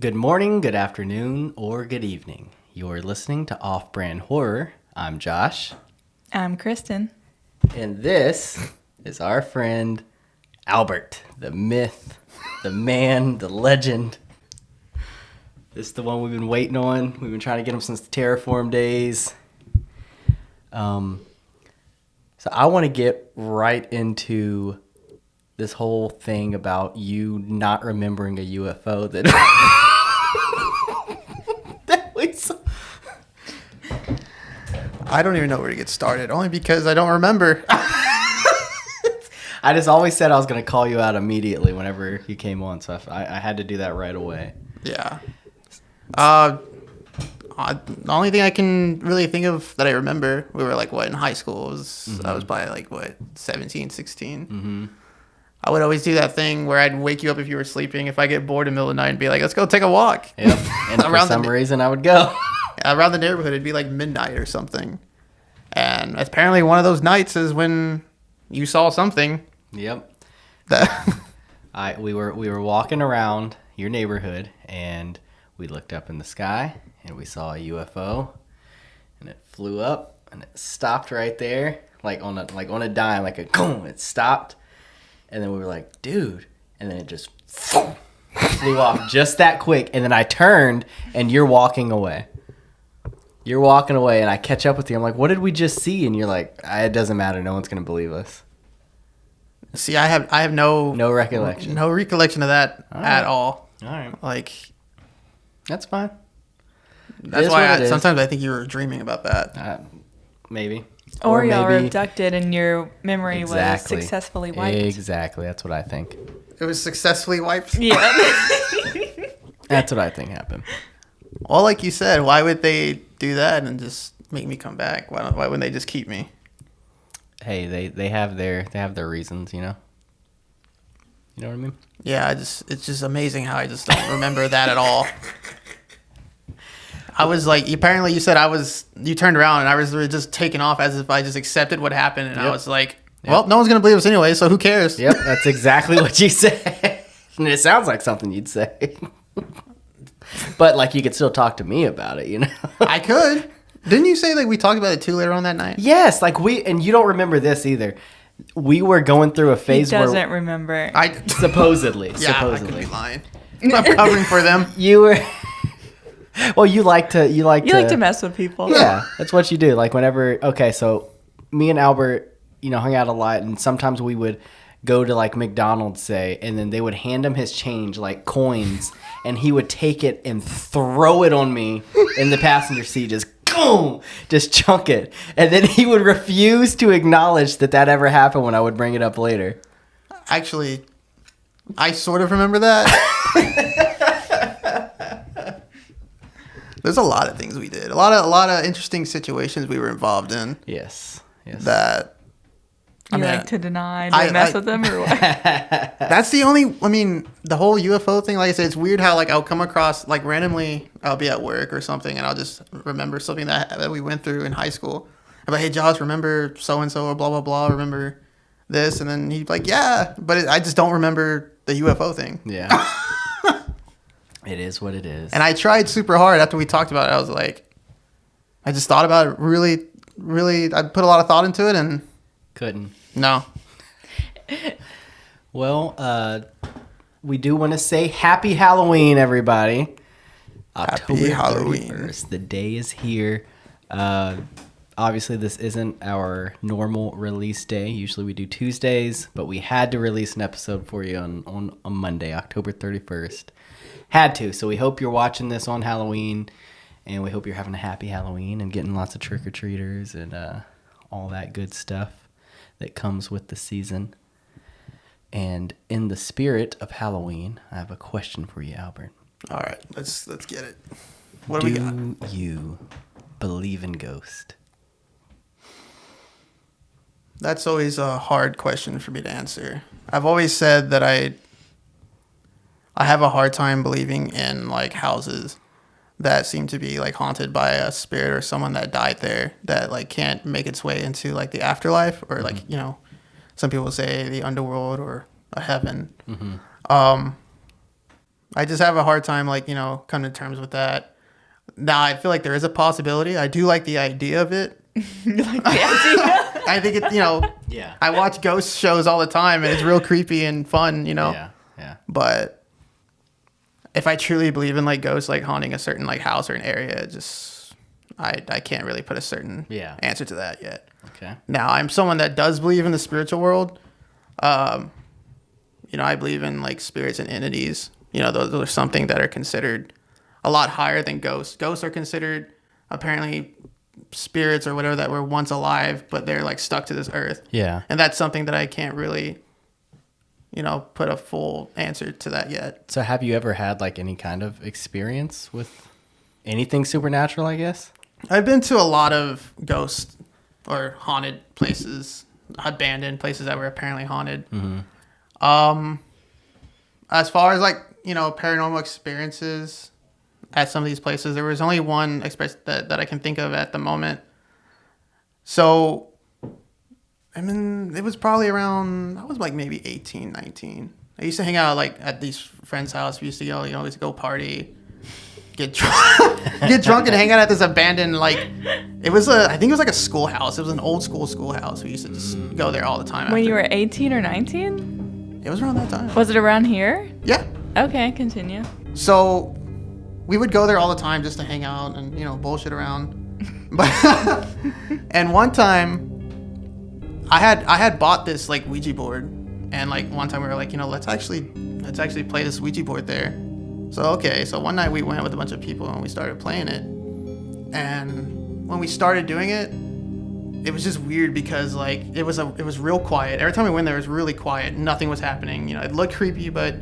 Good morning, good afternoon, or good evening. You're listening to Off Brand Horror. I'm Josh. I'm Kristin. And this is our friend Albert, the myth, the man, the legend. This is the one we've been waiting on. We've been trying to get him since the Terraform days. So I want to get right into this whole thing about you not remembering a UFO that that we saw. I don't even know where to get started, only because I don't remember. I just always said I was going to call you out immediately whenever you came on, so I had to do that right away. Yeah. The only thing I can really think of that I remember, we were like, in high school? I was probably 17, 16. Mm-hmm. I would always do that thing where I'd wake you up if you were sleeping. If I get bored in the middle of the night and be like, let's go take a walk. Yep. And for some reason, I would go. Around the neighborhood, it'd be like midnight or something. And apparently one of those nights is when you saw something. Yep. That we were walking around your neighborhood, and we looked up in the sky, and we saw a UFO, and it flew up, and it stopped right there, like on a dime, like a boom. It stopped, and then we were like, dude, and then it just flew off just that quick, and then I turned, and you're walking away. You're walking away, and I catch up with you. I'm like, what did we just see? And you're like, it doesn't matter. No one's gonna believe us. See, I have no recollection. No recollection of that at all. All right. Like, that's fine. That's why sometimes I think you were dreaming about that. Maybe. Or y'all were abducted and your memory was successfully wiped. Exactly. That's what I think. It was successfully wiped? Yeah. That's what I think happened. Well, like you said, why would they do that and just make me come back? Why wouldn't they just keep me? Hey, they have their reasons, you know? You know what I mean? Yeah, it's just amazing how I just don't remember that at all. I was like, apparently you said you turned around and I was just taken off as if I just accepted what happened. And I was like, well, no one's going to believe us anyway, so who cares? Yep, that's exactly what you said. And it sounds like something you'd say. But like you could still talk to me about it, you know? I could. Didn't you say we talked about it too later on that night? Yes, and you don't remember this either. We were going through a phase where... He doesn't remember. Supposedly. Yeah, supposedly. I could be lying. I'm covering for them. You were... Well, you like to mess with people. Yeah, that's what you do. Like whenever... Okay, so me and Albert, hung out a lot, and sometimes we would go to like McDonald's, say, and then they would hand him his change, like coins, and he would take it and throw it on me in the passenger seat, just chunk it. And then he would refuse to acknowledge that ever happened when I would bring it up later. Actually, I sort of remember that. There's a lot of things we did. A lot of interesting situations we were involved in. Yes. That you like to deny and mess with them or what? That's the only, the whole UFO thing, like I said, it's weird how I'll come across, randomly, I'll be at work or something and I'll just remember something that we went through in high school. I'm like, hey, Josh, remember so-and-so or blah, blah, blah, remember this? And then he's like, yeah, but I just don't remember the UFO thing. Yeah. It is what it is. And I tried super hard after we talked about it. I was like, I just thought about it really, really, I put a lot of thought into it and... Couldn't. No. Well, we do want to say Happy Halloween, everybody. Happy Halloween. 31st. The day is here. Obviously, this isn't our normal release day. Usually we do Tuesdays, but we had to release an episode for you on Monday, October 31st. Had to. So we hope you're watching this on Halloween, and we hope you're having a happy Halloween and getting lots of trick-or-treaters and all that good stuff that comes with the season. And in the spirit of Halloween, I have a question for you, Albert. All right, let's get it. What do we got? Do you believe in ghosts? That's always a hard question for me to answer. I've always said that I have a hard time believing in houses that seem to be haunted by a spirit or someone that died there that can't make its way into the afterlife or some people say the underworld or a heaven. Mm-hmm. I just have a hard time, like, coming to terms with that. Now, I feel like there is a possibility. I do like the idea of it. You like the idea? I think it, Yeah. I watch ghost shows all the time, and it's real creepy and fun, Yeah. But if I truly believe in, like, ghosts, like, haunting a certain, like, house or an area, I can't really put a certain answer to that yet. Okay. Now, I'm someone that does believe in the spiritual world. I believe in, like, spirits and entities. Those are something that are considered a lot higher than ghosts. Ghosts are considered apparently spirits or whatever that were once alive, but they're, like, stuck to this earth. Yeah. And that's something that I can't really, put a full answer to that yet. So have you ever had like any kind of experience with anything supernatural, I guess? I've been to a lot of ghost or haunted places, abandoned places that were apparently haunted. As far as, like, paranormal experiences at some of these places, there was only one that I can think of at the moment. So, I mean, it was probably around, I was like maybe 18, 19. I used to hang out, like, at these friends' house. We used to go, we used to go party, get drunk and hang out at this abandoned, like, I think it was like a schoolhouse. It was an old schoolhouse. We used to just go there all the time. When you were 18 or 19? It was around that time. Was it around here? Yeah. Okay, continue. So we would go there all the time just to hang out and, bullshit around. But and one time I had bought this, like, Ouija board, and, like, one time we were like, let's actually play this Ouija board there. So one night we went with a bunch of people and we started playing it. And when we started doing it, it was just weird because, like, it was real quiet. Every time we went there, it was really quiet. Nothing was happening. It looked creepy, but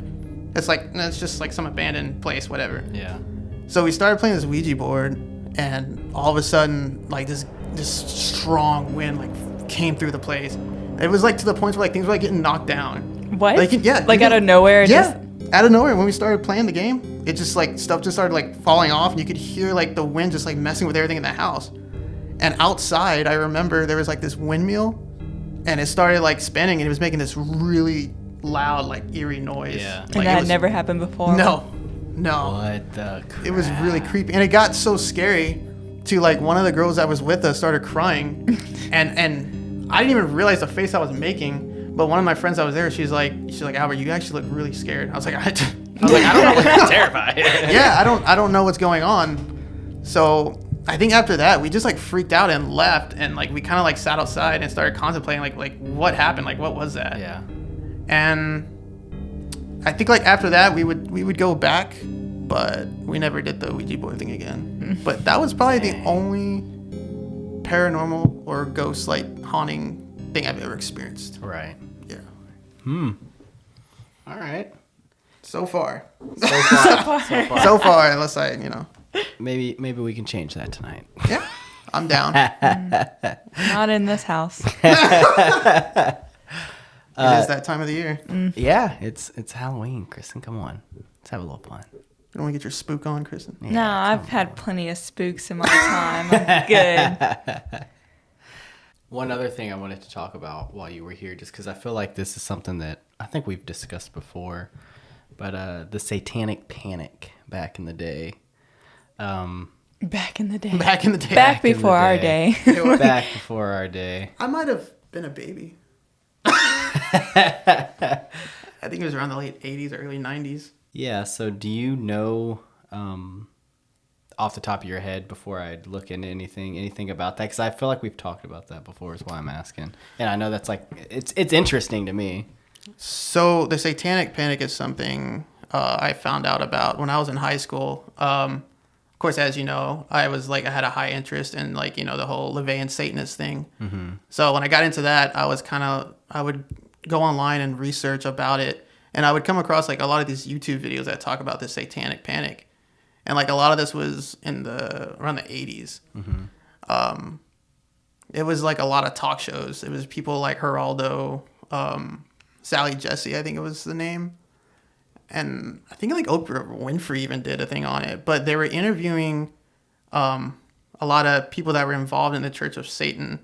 it's just like some abandoned place, whatever. Yeah. So we started playing this Ouija board, and all of a sudden, like, this strong wind, like, came through the place. It was, like, to the point where, like, things were, like, getting knocked down. What? Like out of nowhere? Out of nowhere. When we started playing the game, it just, like, stuff just started, like, falling off, and you could hear, like, the wind just, like, messing with everything in the house. And outside, I remember there was, like, this windmill, and it started, like, spinning, and it was making this really loud, like, eerie noise. Yeah. And Like, that had never happened before? No. What the crap? It was really creepy, and it got so scary to, like, one of the girls that was with us started crying, and I didn't even realize the face I was making. But one of my friends that was there, she's like, Albert, you actually look really scared. I was like, I don't know. I'm terrified. Yeah, I don't know what's going on. So I think after that, we just, like, freaked out and left, and, like, we kind of, like, sat outside and started contemplating, like what happened, like, what was that? Yeah. And I think, like, after that, we would go back, but we never did the Ouija board thing again. But that was probably the only paranormal or ghost, like, haunting thing I've ever experienced. Right. Yeah. All right. So far. So far. Unless I, Maybe we can change that tonight. Yeah, I'm down. Not in this house. It is that time of the year. Yeah, it's Halloween, Kristen. Come on, let's have a little fun. You want to get your spook on, Kristen? Yeah, No, I've had plenty of spooks in my time. I'm good. One other thing I wanted to talk about while you were here, just because I feel like this is something that I think we've discussed before, but the Satanic Panic back in the day. Back in the day. Back in the day. Back before our day. Back before our day. I might have been a baby. I think it was around the late 80s, early 90s. Yeah, so do you know, off the top of your head, before I look into anything about that? Because I feel like we've talked about that before is why I'm asking. And I know that's like, it's interesting to me. So the Satanic Panic is something I found out about when I was in high school. Of course, as you know, I had a high interest in, like, the whole LaVeyan Satanist thing. Mm-hmm. So when I got into that, I would go online and research about it. And I would come across, like, a lot of these YouTube videos that talk about the Satanic Panic. And, like, a lot of this was around the 80s. Mm-hmm. It was, like, a lot of talk shows. It was people like Geraldo, Sally Jesse, I think it was the name. And I think, like, Oprah Winfrey even did a thing on it. But they were interviewing a lot of people that were involved in the Church of Satan.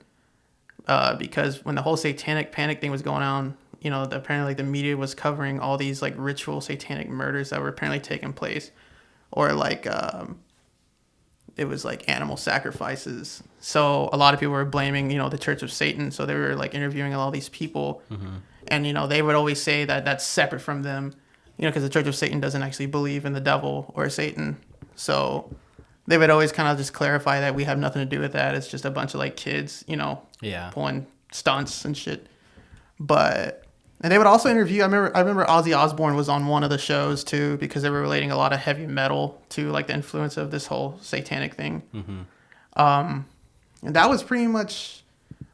Because when the whole Satanic Panic thing was going on apparently like the media was covering all these like ritual satanic murders that were apparently taking place, or like it was like animal sacrifices. So a lot of people were blaming, the Church of Satan. So they were like interviewing all these people, and they would always say that that's separate from them, because the Church of Satan doesn't actually believe in the devil or Satan. So they would always kind of just clarify that we have nothing to do with that. It's just a bunch of like kids, pulling stunts and shit. And they would also interview. I remember Ozzy Osbourne was on one of the shows too, because they were relating a lot of heavy metal to like the influence of this whole satanic thing. And that was pretty much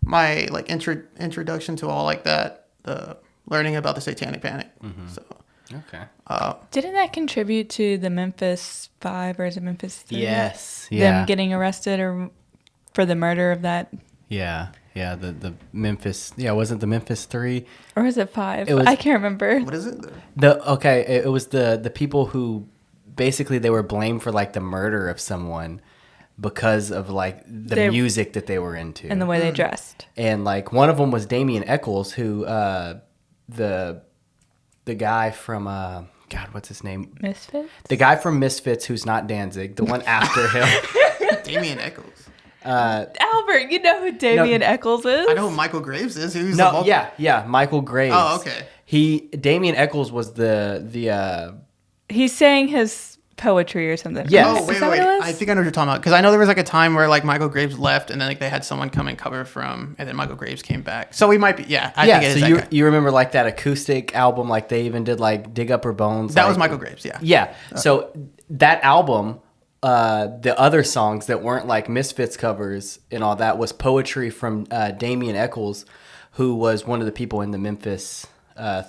my like introduction to all like that, the learning about the Satanic Panic. So Okay. Didn't that contribute to the Memphis 5 or is it Memphis 3? Yes. Yeah. Them getting arrested or for the murder of that? Yeah. Yeah. The Memphis. Yeah. Wasn't the Memphis 3? Or is it 5? It was- I can't remember. what is it? It was the people who basically they were blamed for like the murder of someone because of like the music that they were into And the way they dressed. And like one of them was Damien Eccles, who the guy from God, what's his name? Misfits? The guy from Misfits, who's not Danzig, the one after him. Damien Eccles. Albert, you know who Damien Eccles is? I know who Michael Graves is. Who's No, yeah, Michael Graves. Oh, okay. Damien Eccles was the He sang his poetry or something. Yes. Oh, Is wait. that what it was? I think I know what you're talking about. Because I know there was like a time where like Michael Graves left and then like they had someone come and cover from, and then Michael Graves came back. So we might be, I think it is so that guy. you remember like that acoustic album, like they even did like Dig Up Her Bones. That like, was Michael Graves, yeah. Yeah. So that album, the other songs that weren't like Misfits covers and all that was poetry from Damien Eccles, who was one of the people in the Memphis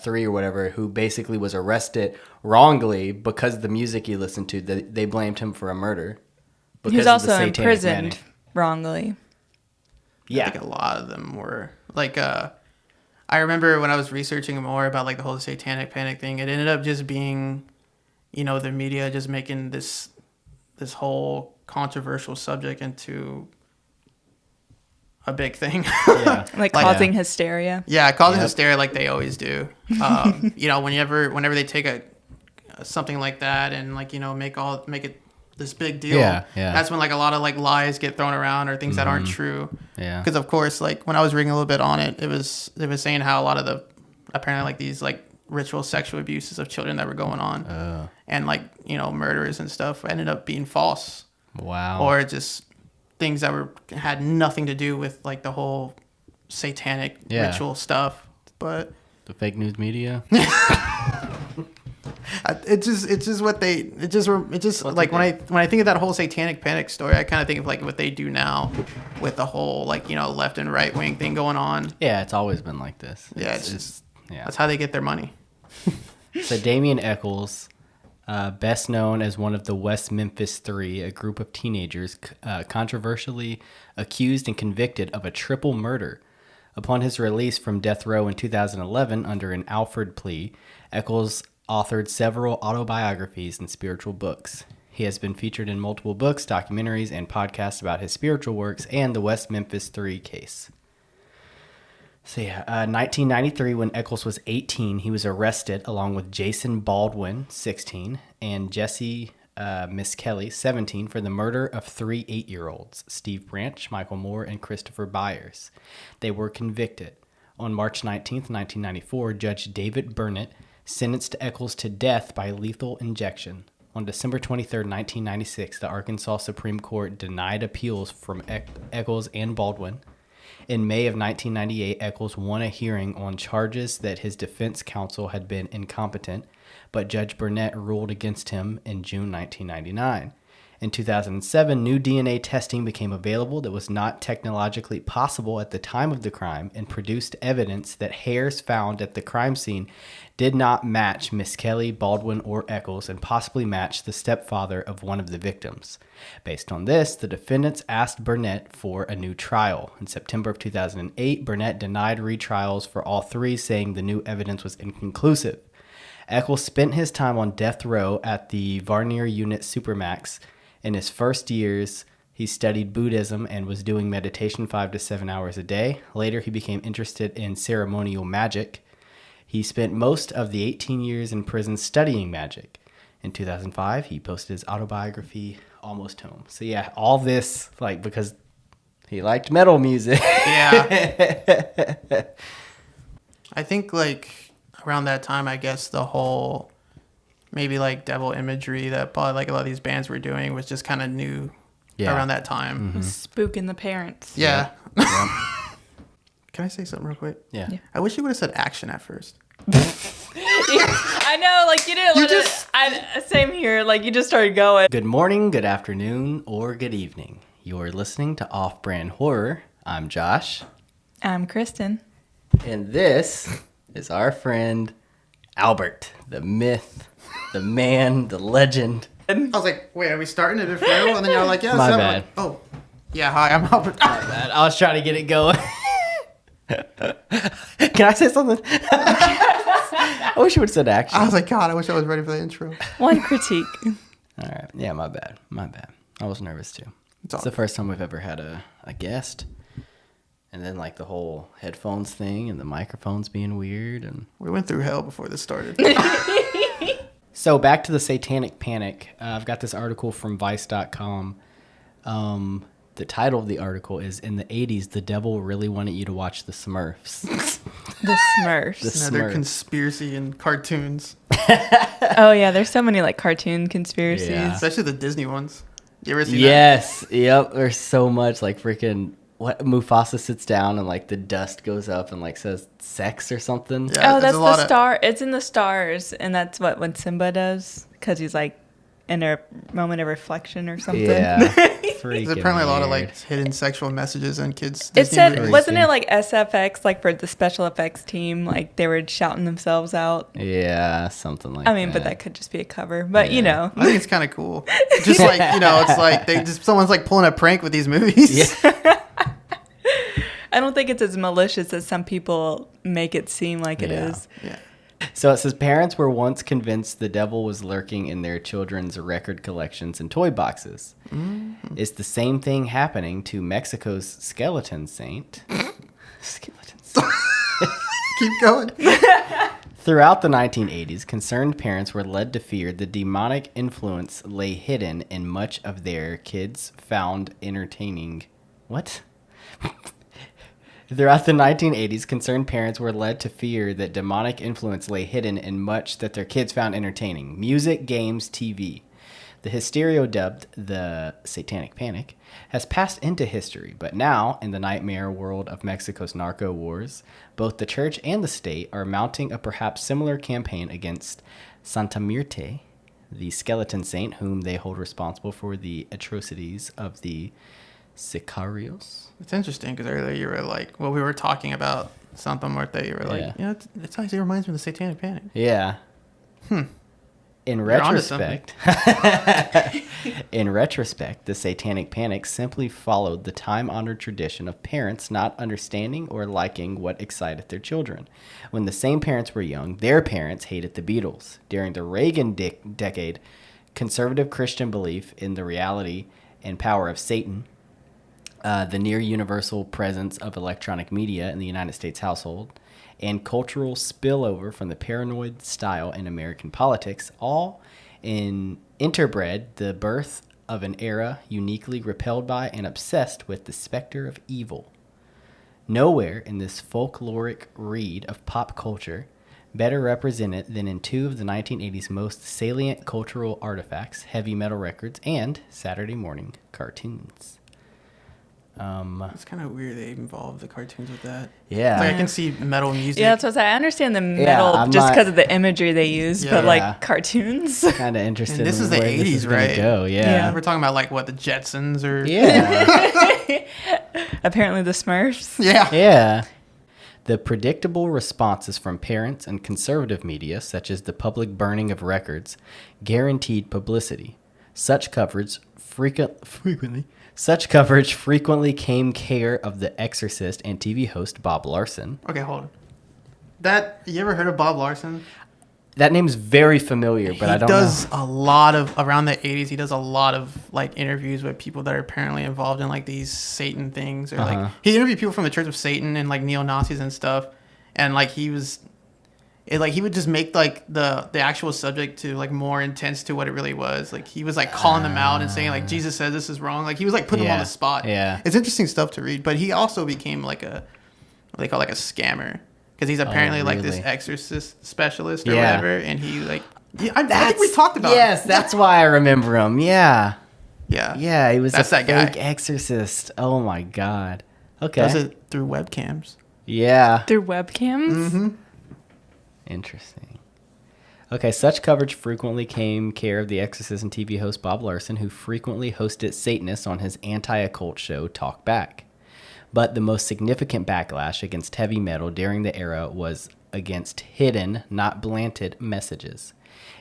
3 or whatever, who basically was arrested wrongly because of the music he listened to. They blamed him for a murder. He was because of the also Satanic imprisoned Panic. wrongly. Yeah. I think a lot of them were like I remember when I was researching more about like the whole Satanic Panic thing, it ended up just being, the media just making this whole controversial subject into a big thing. Yeah. Like causing hysteria. Yeah, causing hysteria like they always do. Whenever they take something like that and like make it this big deal. Yeah. That's when like a lot of like lies get thrown around or things that aren't true. Yeah. Because of course, like when I was reading a little bit on it, it was saying how a lot of the apparently like these like ritual sexual abuses of children that were going on and like murders and stuff ended up being false. Wow. Or just things that had nothing to do with like the whole satanic ritual stuff. But the fake news media. it's just like when I think of that whole Satanic Panic story, I kind of think of like what they do now with the whole like left and right wing thing going on. Yeah, it's always been like this. It's that's how they get their money. So Damien Eccles, best known as one of the West Memphis 3, a group of teenagers controversially accused and convicted of a triple murder. Upon his release from death row in 2011 under an Alford plea, Eccles authored several autobiographies and spiritual books. He has been featured in multiple books, documentaries, and podcasts about his spiritual works and the West Memphis 3 case. So 1993, when Eccles was 18, he was arrested along with Jason Baldwin, 16, and Jesse Miss Kelly, 17, for the murder of 3 8-year-olds, Steve Branch, Michael Moore, and Christopher Byers. They were convicted. On March 19th, 1994, Judge David Burnett sentenced Eccles to death by lethal injection. On December 23rd, 1996, the Arkansas Supreme Court denied appeals from Eccles and Baldwin. In May of 1998, Eccles won a hearing on charges that his defense counsel had been incompetent, but Judge Burnett ruled against him in June 1999. In 2007, new DNA testing became available that was not technologically possible at the time of the crime and produced evidence that hairs found at the crime scene did not match Miss Kelly, Baldwin, or Eccles and possibly matched the stepfather of one of the victims. Based on this, the defendants asked Burnett for a new trial. In September of 2008, Burnett denied retrials for all 3, saying the new evidence was inconclusive. Eccles spent his time on death row at the Varnier Unit Supermax. In his first years, he studied Buddhism and was doing meditation 5 to 7 hours a day. Later, he became interested in ceremonial magic. He spent most of the 18 years in prison studying magic. In 2005, he posted his autobiography, Almost Home. So yeah, all this, like, because he liked metal music. Yeah. I think, like, around that time, I guess the whole, maybe, like, devil imagery that probably, like, a lot of these bands were doing was just kind of new around that time. Spooking the parents. Yeah. Yeah. Can I say something real quick? Yeah. I wish you would have said action at first. I know, like, you didn't same here. Like, you just started going. Good morning, good afternoon, or good evening. You're listening to Off-Brand Horror. I'm Josh. I'm Kristin. And this is our friend Albert, the myth, the man, the legend. I was like, wait, are we starting it for real? And then you're like, yeah. My so bad. like, oh, yeah, hi, I'm Albert. My bad. I was trying to get it going. Can I say something? I wish you would have said action. I was like, God, I wish I was ready for the intro. One critique. All right. Yeah, my bad. My bad. I was nervous too. It's It's the first time we've ever had a guest. And then like the whole headphones thing and the microphones being weird. And We went through hell before this started. so back to the Satanic Panic. I've got this article from Vice.com. The title of the article is, in the 80s, the devil really wanted you to watch the Smurfs. The Smurfs. Another Smurfs. conspiracy in cartoons, Oh, yeah. There's so many, like, cartoon conspiracies. Yeah. especially the Disney ones. You ever seen Yes. Yep. There's so much like freaking what Mufasa sits down and like the dust goes up and like says sex or something. Yeah. Oh, there's that's a lot the of- star. It's in the stars. And that's when Simba does. Because he's, like, in a moment of reflection or something. Yeah. There's apparently a lot of weird. like hidden sexual messages in kids. It Disney said, movies. wasn't it like SFX, like for the special effects team, like they were shouting themselves out? Yeah, something like that. I mean, but that could just be a cover. But, you know. I think it's kind of cool. Just like, it's like someone's like pulling a prank with these movies. Yeah. I don't think it's as malicious as some people make it seem like it Yeah. is. Yeah. So it says parents were once convinced the devil was lurking in their children's record collections and toy boxes. Mm-hmm. Is the same thing happening to Mexico's skeleton saint? Skeleton saint. Keep going. Throughout the 1980s, concerned parents were led to fear the demonic influence lay hidden in much of their kids found entertaining. What? Throughout the 1980s, concerned parents were led to fear that demonic influence lay hidden in much that their kids found entertaining. Music, games, TV. The hysteria dubbed the Satanic Panic has passed into history, but now, in the nightmare world of Mexico's narco wars, both the church and the state are mounting a perhaps similar campaign against Santa Muerte, the skeleton saint whom they hold responsible for the atrocities of the sicarios. It's interesting because earlier you were like, well, we were talking about Santa Muerte. You were like, Yeah. it actually reminds me of the Satanic Panic. Yeah. In You're onto retrospect, the Satanic Panic simply followed the time-honored tradition of parents not understanding or liking what excited their children. When the same parents were young, their parents hated the Beatles. During the Reagan decade, conservative Christian belief in the reality and power of Satan, the near-universal presence of electronic media in the United States household, and cultural spillover from the paranoid style in American politics, all interbred the birth of an era uniquely repelled by and obsessed with the specter of evil. Nowhere in this folkloric read of pop culture better represented than in two of the 1980s most salient cultural artifacts, heavy metal records and Saturday morning cartoons. It's kind of weird they involved the cartoons with that. Yeah. Like I can see metal music. Yeah, that's what I understand the metal I'm just not- because of the imagery they use, but Yeah. like cartoons. Kind of interested And this in is the where this 80s, is gonna right? go. Yeah. We're talking about like what, the Jetsons or Yeah. Apparently the Smurfs. yeah. Yeah. The predictable responses from parents and conservative media, such as the public burning of records, guaranteed publicity. Such coverage frequently came care of the exorcist and TV host Bob Larson. Okay, hold on. That you ever heard of Bob Larson? That name's very familiar, but I don't He does know. a lot of around the 80s. He does a lot of like interviews with people that are apparently involved in like these Satan things, or like he interviewed people from the Church of Satan and like neo Nazis and stuff. And like he was it like he would just make like the actual subject to like more intense to what it really was. Like he was like calling them out and saying like Jesus said this is wrong. Like he was like putting them on the spot. Yeah. It's interesting stuff to read. But he also became like what they call like a scammer. Because he's apparently like this exorcist specialist or whatever. And he like I think we talked about Yes, that's why I remember him. Yeah. Yeah. Yeah, he was That's a that guy. fake exorcist. Oh my god. Okay. Does it through webcams. Yeah. Through webcams? Mm-hmm. Interesting. Okay, such coverage frequently came care of the exorcism TV host Bob Larson, who frequently hosted Satanists on his anti-occult show Talk Back. But the most significant backlash against heavy metal during the era was against hidden, not blanted messages.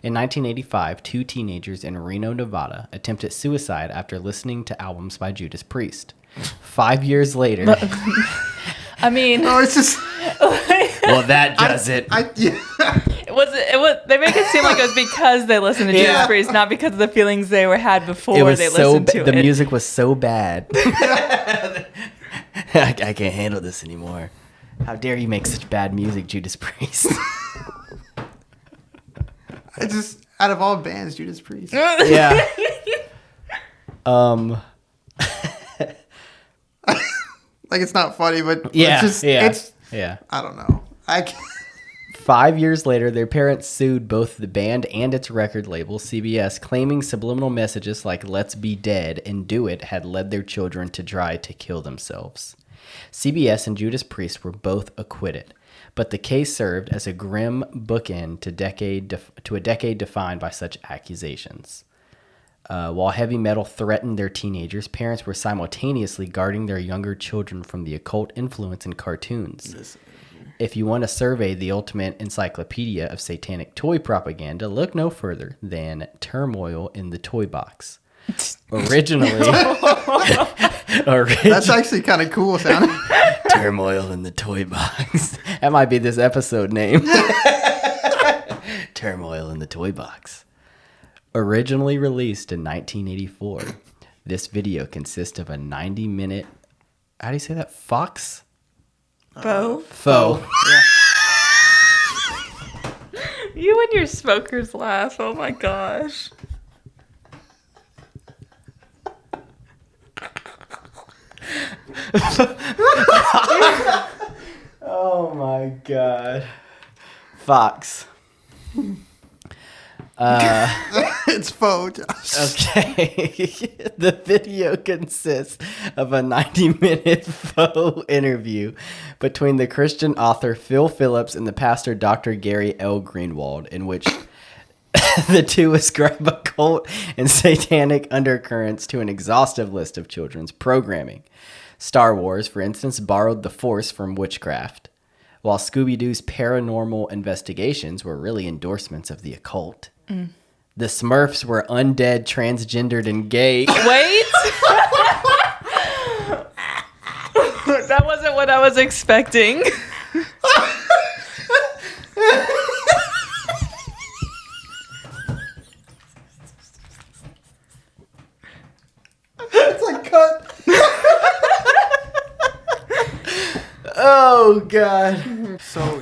In 1985, 2 teenagers in Reno, Nevada attempted suicide after listening to albums by Judas Priest. 5 years later... I mean... No, it's just... Well, that does it. They make it seem like it was because they listened to Judas Priest, not because of the feelings they had before It was they so listened to it. The music was so bad. I can't handle this anymore. How dare you make such bad music, Judas Priest? I just out of all bands, Judas Priest. Yeah. Like it's not funny, but Yeah. it's just yeah. I don't know. 5 years later, their parents sued both the band and its record label, CBS, claiming subliminal messages like "Let's be dead" and "Do it" had led their children to try to kill themselves. CBS and Judas Priest were both acquitted, but the case served as a grim bookend to a decade defined by such accusations. While heavy metal threatened their teenagers, parents were simultaneously guarding their younger children from the occult influence in cartoons. If you want to survey the ultimate encyclopedia of satanic toy propaganda, look no further than Turmoil in the Toy Box. Originally... That's actually kind of cool sounding. Turmoil in the Toy Box. That might be this episode name. Turmoil in the Toy Box. Originally released in 1984, this video consists of a 90-minute... How do you say that? Fox? Faux. Yeah. You and your smokers laugh. Oh my gosh. Oh my god. Fox. It's faux, Josh. Okay. The video consists of a 90-minute faux interview between the Christian author Phil Phillips and the pastor Dr. Gary L. Greenwald, in which the two ascribe occult and satanic undercurrents to an exhaustive list of children's programming. Star Wars, for instance, borrowed the Force from witchcraft, while Scooby-Doo's paranormal investigations were really endorsements of the occult. The Smurfs were undead, transgendered, and gay. Wait. That wasn't what I was expecting. It's like cut. Oh, God. So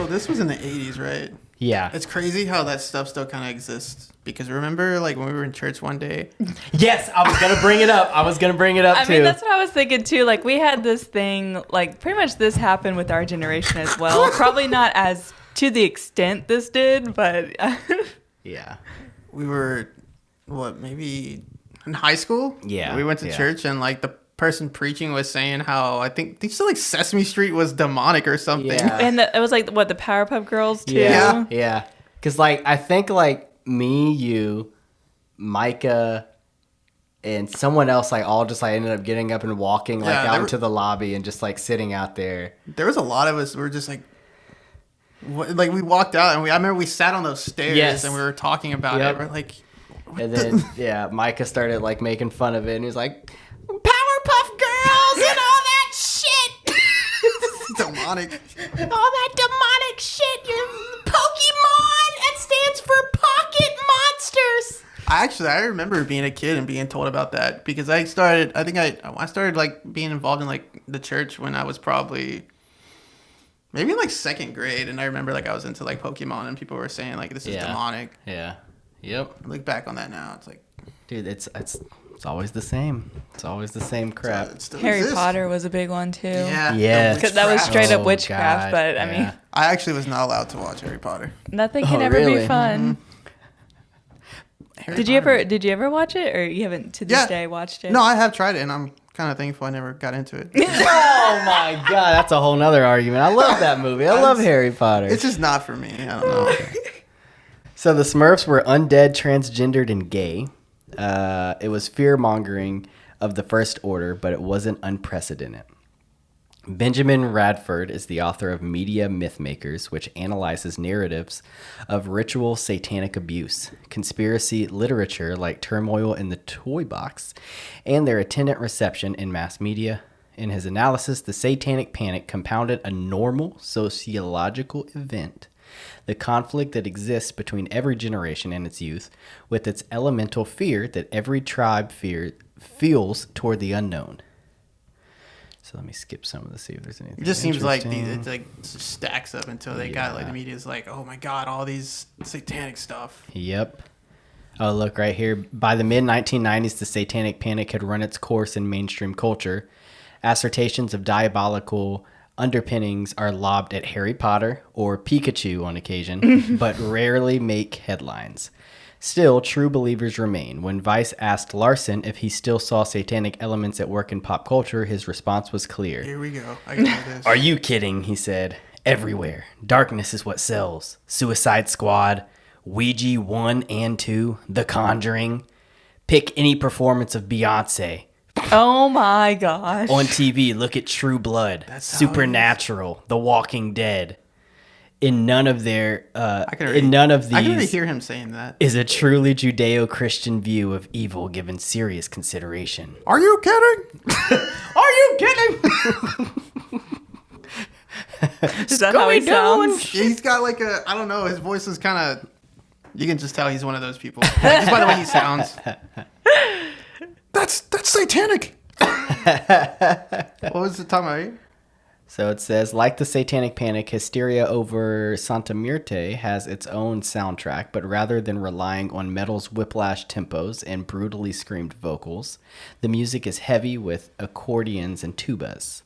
this was in the 80s, right? Yeah. It's crazy how that stuff still kind of exists. Because remember, like, when we were in church one day? Yes, I was going to bring it up. I mean, that's what I was thinking, too. Like, we had this thing, like, pretty much this happened with our generation as well. Probably not as to the extent this did, but... Yeah. We were, maybe in high school? Yeah. We went to church and, like, the person preaching was saying how, I think they said, like, Sesame Street was demonic or something. Yeah. And it was, like, the Powerpuff Girls, too? Yeah. Yeah. Because, like, I think, like, me, you, Micah, and someone else, like, all just, like, ended up getting up and walking, like, out into the lobby and just, like, sitting out there. There was a lot of us who were just, like, we walked out and I remember we sat on those stairs and we were talking about it. We're like... And then, Micah started, like, making fun of it, and he was like, Powerpuff Girls and all that shit! Demonic. All that demonic shit! You're Pokemon! That stands for Pocket Monsters! I remember being a kid and being told about that because I started like being involved in like the church when I was probably maybe in like second grade, and I remember like I was into like Pokemon, and people were saying like this is demonic. Yeah. Yep. I look back on that now, it's like, dude, it's always the same. It's always the same crap. it still Harry exists. Potter was a big one too. Yeah. Because that was straight up Oh, witchcraft, God, but I mean, I actually was not allowed to watch Harry Potter. nothing can ever really? be fun. Harry Did you Potter ever watch it, or you haven't to this Yeah. day watched it? No, I have tried it, and I'm kind of thankful I never got into it. Oh my God, that's a whole nother argument. I love that movie. I love Harry Potter. It's just not for me. I don't know. So the Smurfs were undead, transgendered, and gay. It was fear-mongering of the First Order, but it wasn't unprecedented. Benjamin Radford is the author of Media Mythmakers, which analyzes narratives of ritual satanic abuse, conspiracy literature like Turmoil in the Toy Box, and their attendant reception in mass media. In his analysis, the Satanic Panic compounded a normal sociological event, the conflict that exists between every generation and its youth, with its elemental fear that every tribe feels toward the unknown. So let me skip some of this, see if there's anything. It just seems like interesting. it like stacks up until they got like the media's like, oh my God, all these satanic stuff. Yep. Oh, look right here. By the mid-1990s, the Satanic Panic had run its course in mainstream culture. Assertions of diabolical underpinnings are lobbed at Harry Potter or Pikachu on occasion, but rarely make headlines. Still, true believers remain. When Vice asked Larson if he still saw satanic elements at work in pop culture, his response was clear. Here we go. I can do this. Are you kidding? He said. Everywhere. Darkness is what sells. Suicide Squad, Ouija 1 and 2, The Conjuring. Pick any performance of Beyonce. Oh my gosh. On TV, look at True Blood, That's how Supernatural, The Walking Dead. In none of their, I can already these hear him saying that. is a truly Judeo-Christian view of evil given serious consideration. Are you kidding? Are you kidding? Is that how he sounds? He's got like a, I don't know, his voice is kind of, you can just tell he's one of those people. Like, just by the way he sounds. That's satanic. What was it talking about here? So it says, like the Satanic Panic, Hysteria over Santa Muerte has its own soundtrack, but rather than relying on metal's whiplash tempos and brutally screamed vocals, the music is heavy with accordions and tubas.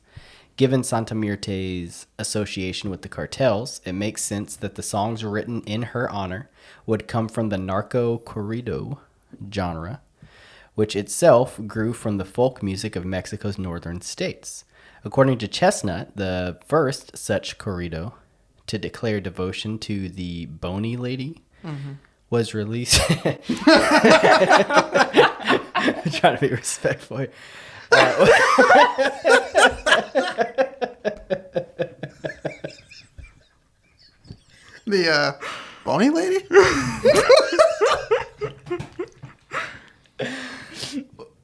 Given Santa Muerte's association with the cartels, it makes sense that the songs written in her honor would come from the narco corrido genre, which itself grew from the folk music of Mexico's northern states. According to Chestnut, the first such corrido to declare devotion to the bony lady was released. I'm trying to be respectful here. The bony lady?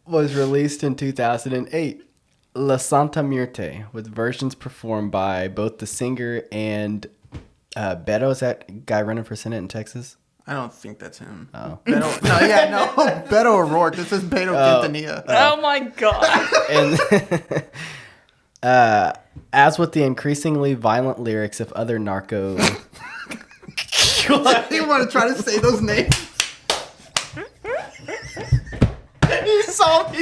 Was released in 2008. La Santa Muerte, with versions performed by both the singer and Beto. Is that guy running for Senate in Texas? I don't think that's him. Oh. Beto O'Rourke. This is Beto Quintanilla. Oh my god. And as with the increasingly violent lyrics of other narco... You want to try to say those names? You saw me.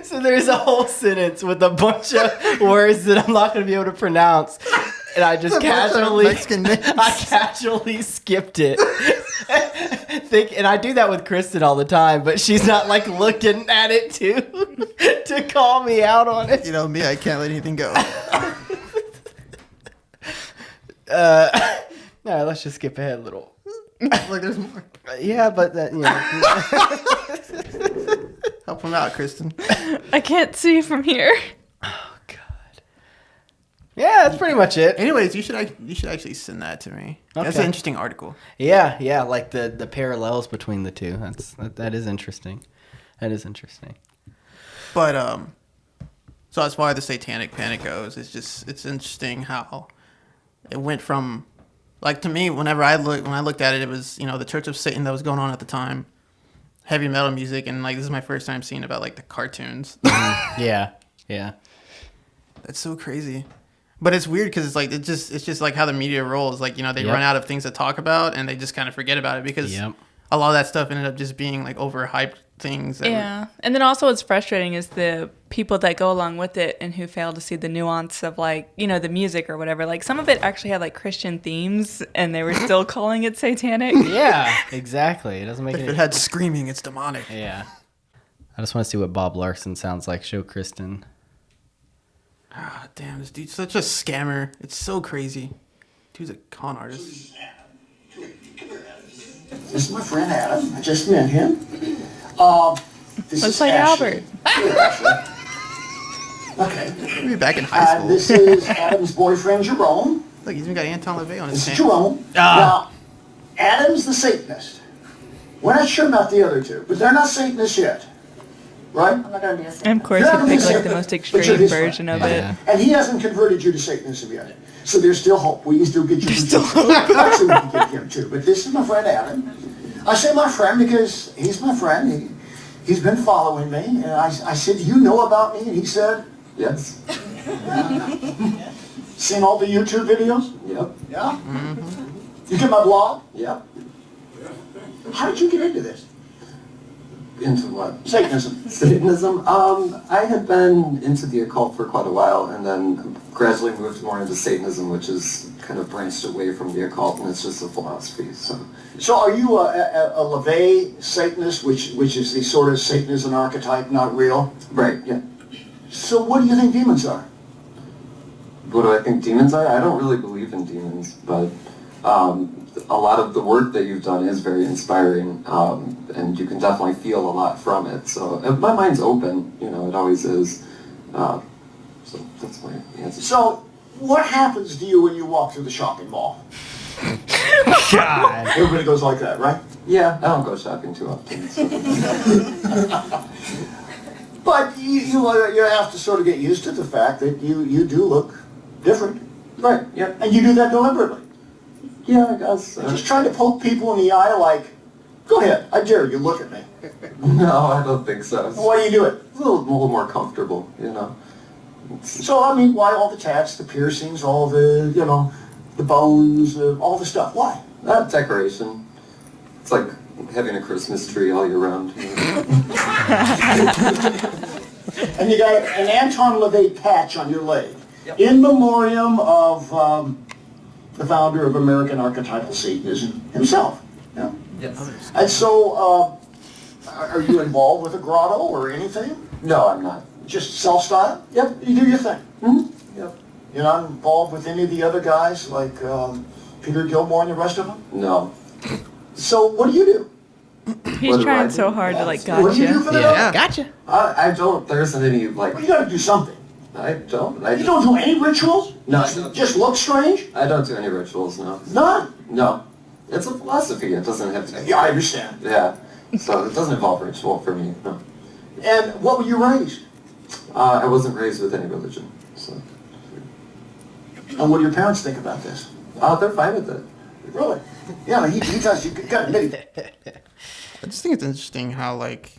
So there's a whole sentence with a bunch of words that I'm not going to be able to pronounce, and I just casually skipped it. And I do that with Kristin all the time, but she's not like looking at it to call me out on it. You know me, I can't let anything go. All right, let's just skip ahead a little. Look, there's more. Yeah, but that, you know. Help him out, Kristin. I can't see from here. Oh God. Yeah, that's pretty much it. Anyways, you should actually send that to me. Okay. That's an interesting article. Yeah, like the parallels between the two. That is interesting. That is interesting. But so as far as the Satanic Panic goes, it's interesting how it went from, like, to me, when I looked at it, it was, you know, the Church of Satan that was going on at the time, heavy metal music, and like this is my first time seeing about like the cartoons. Yeah. That's so crazy. But it's weird because it's just like how the media rolls. Like, they run out of things to talk about and they just kind of forget about it because a lot of that stuff ended up just being like overhyped things. And then also what's frustrating is the people that go along with it and who fail to see the nuance of like, the music or whatever. Like some of it actually had like Christian themes and they were still calling it satanic. Yeah, exactly. It doesn't make If it had screaming, it's demonic. Yeah. I just want to see what Bob Larson sounds like. Show Kristin. Ah, damn, this dude's such a scammer. It's so crazy. Dude's a con artist. This is my friend Adam. I just met him. This Looks is like Ashley. Albert. Okay. Maybe back in high school. This is Adam's boyfriend, Jerome. Look, he's even got Anton LaVey on his This is hand. Jerome. Now, Adam's the Satanist. We're not sure about the other two, but they're not Satanists yet. Right? I'm not going to be a Satanist. And of course, you pick like the most extreme version of it. And he hasn't converted you to Satanism yet. So there's still hope. We can still get you to Actually, we can get him too. But this is my friend Adam. I say my friend because he's my friend. He's been following me. And I said, "Do you know about me?" And he said, "Yes." Seen all the YouTube videos? Yep. Yeah? Mm-hmm. You get my blog? Yep. How did you get into this? Into what? Satanism. Satanism? I had been into the occult for quite a while and then gradually moved more into Satanism, which is kind of branched away from the occult, and it's just a philosophy. So are you a LaVey Satanist, which is the sort of Satanism archetype, not real? Right, yeah. So what do you think demons are? What do I think demons are? I don't really believe in demons, but a lot of the work that you've done is very inspiring, and you can definitely feel a lot from it. So my mind's open, it always is. So that's my answer. So what happens to you when you walk through the shopping mall? God. Everybody goes like that, right? Yeah, I don't go shopping too often. So. But you have to sort of get used to the fact that you do look different. Right, yeah. And you do that deliberately. Yeah, I guess. Just trying to poke people in the eye like, go ahead, I dare you, look at me. No, I don't think so. Why do you do it? It's a little more comfortable, So, I mean, why all the tats, the piercings, all the, the bones, all the stuff? Why? That decoration. It's like having a Christmas tree all year round. And you got an Anton LaVey patch on your leg. Yep. In memoriam of the founder of American Archetypal Satanism himself. Yeah. Yes. And so, are you involved with a grotto or anything? No, I'm not. Just self-style? Yep. You do your thing? Mm-hmm. Yep. You're not involved with any of the other guys, like Peter Gilmore and the rest of them? No. So, what do you do? He's trying so hard to like What do you do gotcha. for the night? Gotcha. I don't, there isn't any, like... Well, you gotta do something. I don't. You don't do any rituals? No, I don't. Just look strange? I don't do any rituals, no. None? No. It's a philosophy. It doesn't have to... Yeah, I understand. Yeah. So it doesn't involve ritual for me, no. And what were you raised? I wasn't raised with any religion, so... And what do your parents think about this? They're fine with it. Really? Yeah, he does. You got to admit it. I just think it's interesting how like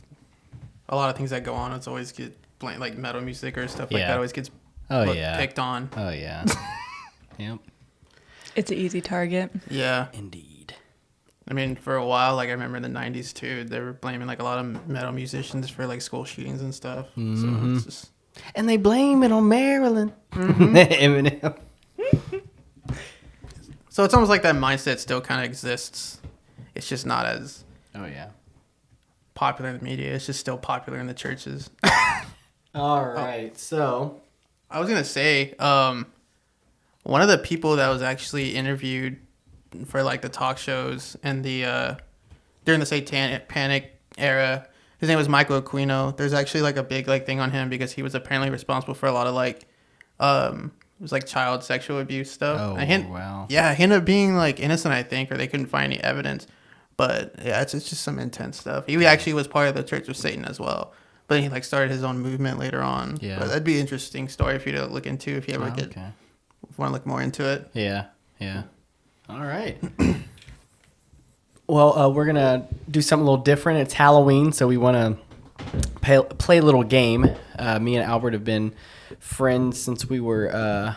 a lot of things that go on, it's always get like metal music or stuff like that always gets picked on. Oh yeah. Yep. It's an easy target. Yeah. Indeed. I mean, for a while, like I remember in the '90s too, they were blaming like a lot of metal musicians for like school shootings and stuff. So it's just And they blame it on Marilyn. Eminem. so it's almost like that mindset still kind of exists. It's just not as Oh yeah. popular in the media. It's just still popular in the churches. All right. So I was gonna say, one of the people that was actually interviewed for like the talk shows and the during the Satanic Panic era, his name was Michael Aquino. There's actually like a big like thing on him because he was apparently responsible for a lot of like it was like child sexual abuse stuff. Oh, and wow. Yeah, he ended up being like innocent, I think, or they couldn't find any evidence. But yeah, it's just some intense stuff. He actually was part of the Church of Satan as well. But he like started his own movement later on. Yeah. But that'd be an interesting story for you to look into if you ever want to look more into it. Yeah. Yeah. All right. Well, we're gonna do something a little different. It's Halloween, so we want to play a little game. Me and Albert have been friends since we were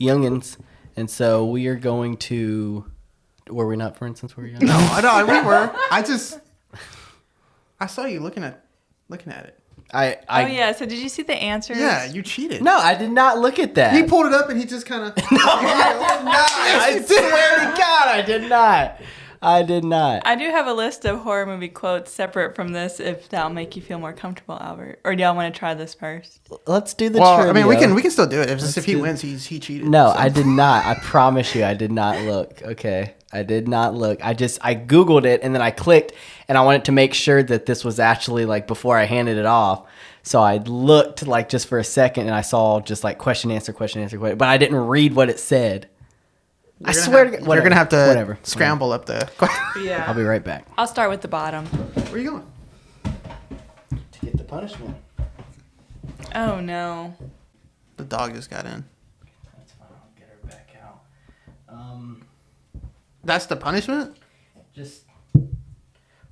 youngins, and so we are going to. Were we not friends since we were young? No, we were. I saw you looking at it. Oh yeah. So did you see the answers? Yeah, you cheated. No, I did not look at that. He pulled it up and he just kind of. No, I did not. I swear to God, I did not. I did not. I do have a list of horror movie quotes separate from this, if that'll make you feel more comfortable, Albert. Or do y'all want to try this first? Let's do the Well, trivia. I mean, we can still do it. If he wins, he cheated. No, so. I did not. I promise you, I did not look. Okay, I did not look. I Googled it and then I clicked, and I wanted to make sure that this was actually like before I handed it off. So I looked like just for a second, and I saw just like question answer, but I didn't read what it said. I swear to God, you're gonna have to whatever. scramble up the. Yeah. I'll be right back. I'll start with the bottom. Where are you going? To get the punishment. Oh no. The dog just got in. That's fine. I'll get her back out. That's the punishment? Just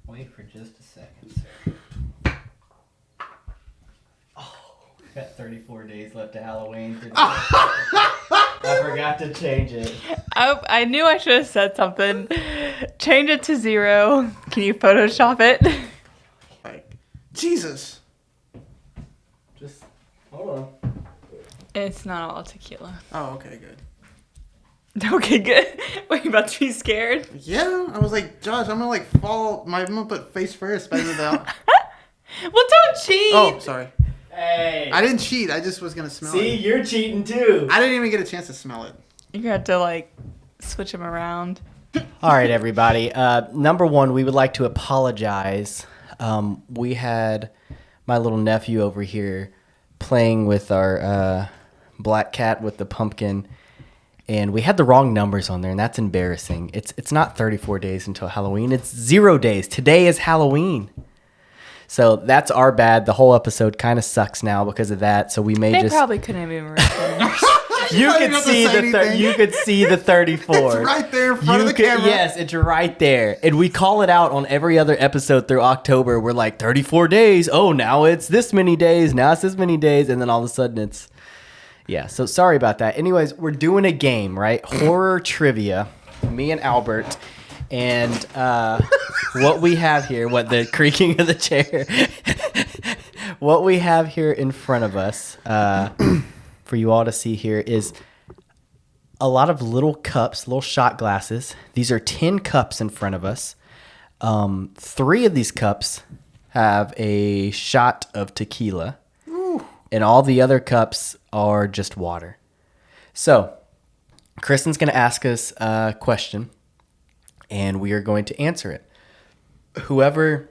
wait for just a second, sir. Oh, we've got 34 days left to Halloween. I forgot to change it. I knew I should have said something. Change it to 0. Can you Photoshop it? Like, Jesus. Just hold on. It's not all tequila. Oh, okay, good. Okay, good. Were you about to be scared? Yeah, I was like, Josh, I'm gonna fall. I'm gonna put face first. Better than that. Well, don't cheat. Oh, sorry. Hey. I didn't cheat. I just was gonna smell See, it. you're cheating too. I didn't even get a chance to smell it. You're gonna have to like switch them around. All right, everybody. Number one, we would like to apologize. We had my little nephew over here playing with our black cat with the pumpkin, and we had the wrong numbers on there, and that's embarrassing. It's not 34 days until Halloween. It's 0 days. Today is Halloween. So that's our bad. The whole episode kind of sucks now because of that. So we may They just probably couldn't have even written. you don't could have to see say the anything. you could see the 34. It's right there in front of the camera. Yes, it's right there. And we call it out on every other episode through October. We're like 34 days. Oh, now it's this many days. Now it's this many days. And then all of a sudden it's yeah. So sorry about that. Anyways, we're doing a game, right? Horror trivia. Me and Albert. And what we have here, what the creaking of the chair, what we have here in front of us for you all to see here is a lot of little cups, little shot glasses. These are 10 cups in front of us. 3 of these cups have a shot of tequila, and all the other cups are just water. So, Kristen's going to ask us a question, and we are going to answer it. Whoever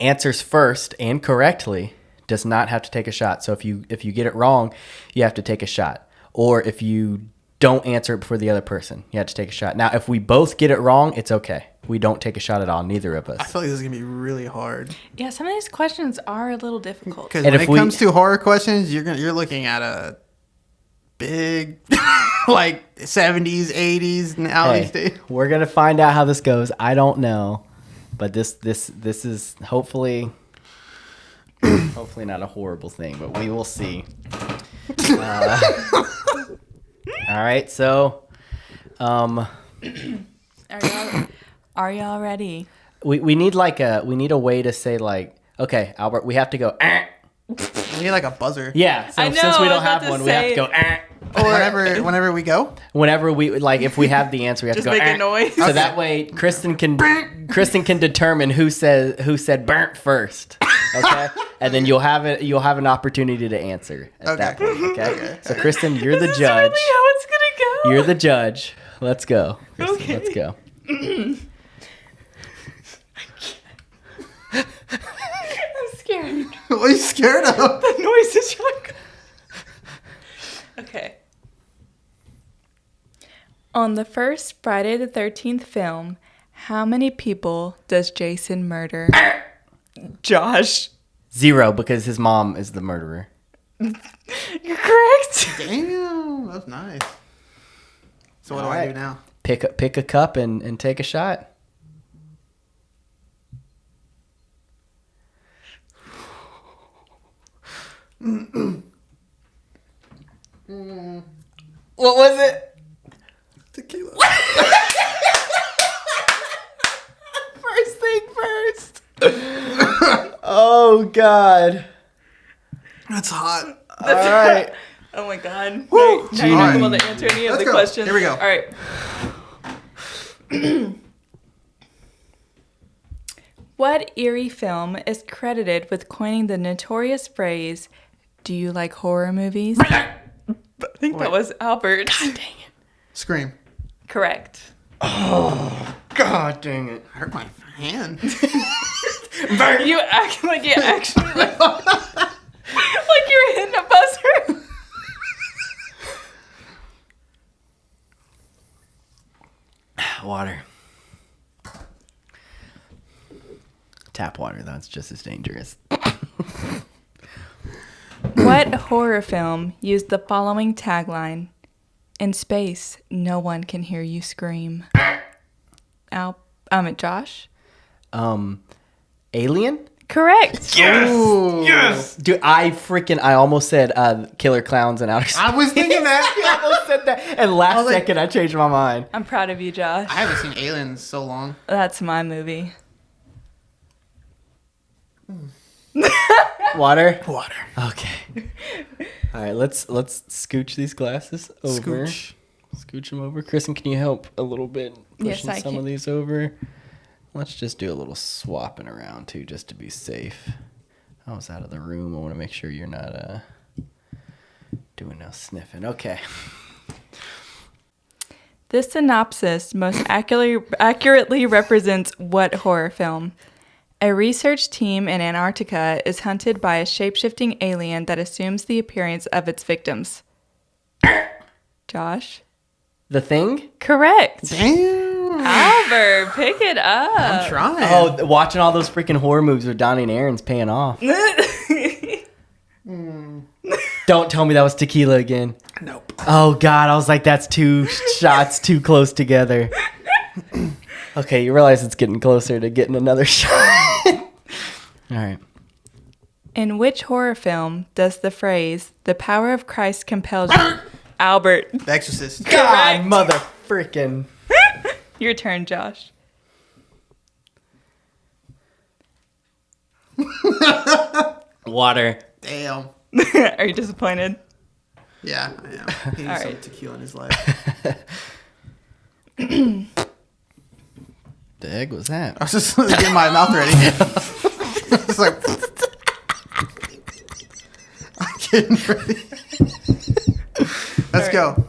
answers first and correctly does not have to take a shot. So if you get it wrong, you have to take a shot. Or if you don't answer it before the other person, you have to take a shot. Now, if we both get it wrong, it's okay. We don't take a shot at all, neither of I us. feel like this is gonna be really hard. Yeah, some of these questions are a little difficult. Because And when if it we- comes to horror questions, you're looking at a big, like 70s, 80s, now these Hey, days. we're going to find out how this goes. I don't know. But this is hopefully not a horrible thing, but we will see. All right, so Are y'all ready? we need a way to say like, okay, Albert, we have to go. We need like a buzzer. Yeah, so I know, since we I don't was about have to one, we have to say- go. Or whenever we go. Whenever we like, if we have the answer, we have Just to go. make a noise. So that way, Kristen can determine who said burnt first. Okay, and then you'll have an opportunity to answer at that Okay. point. Okay, so Kristen, you're the This judge. is really how it's gonna go. You're the judge. Let's go. Kristen, Okay. let's go. I'm scared. What are you scared of? The noises you're like. Okay. On the first Friday the 13th film, how many people does Jason murder? Josh. 0 because his mom is the murderer. You're correct. Damn, that's nice. So what do I do now? Pick a cup and take a shot. What was it? Tequila. First thing first. Oh God. That's hot. All right. Oh my God. Woo. Now you're not All able to answer any of Let's the go. questions. Here we go. All right. What eerie film is credited with coining the notorious phrase, "Do you like horror movies?" I think that was Albert. God dang it. Scream. Correct. God dang it. I hurt my hand. You act like you actually like you were hitting a buzzer. Water. Tap water, that's just as dangerous. What horror film used the following tagline? In space, no one can hear you scream. Josh? Alien? Correct. Yes! Dude, I almost said Killer Clowns and Outer Space. I was thinking that. I almost said that. And last like- second, I changed my mind. I'm proud of you, Josh. I haven't seen Aliens in so long. That's my movie. Water? Water. Okay. All right, let's scooch these glasses over. Scooch. Scooch them over. Kristen, can you help a little bit Yes, pushing I some can. of these over? Let's just do a little swapping around too, just to be safe. I was out of the room. I want to make sure you're not doing no sniffing. Okay. This synopsis most accurately represents what horror film? A research team in Antarctica is hunted by a shape-shifting alien that assumes the appearance of its victims. Josh? The Thing? Correct. Damn. Albert, pick it up. I'm trying. Oh, watching all those freaking horror movies with Donnie and Aaron's paying off. Don't tell me that was tequila again. Nope. Oh, God. I was like, that's two shots too close together. Okay, you realize it's getting closer to getting another shot. All right. In which horror film does the phrase, "the power of Christ compels you"? Albert. The Exorcist. God, mother freaking. Your turn, Josh. Water. Damn. Are you disappointed? Yeah, I am. He needs some right. tequila in his life. The heck was that? I was just getting my mouth ready. It's like, I'm getting ready. Let's go.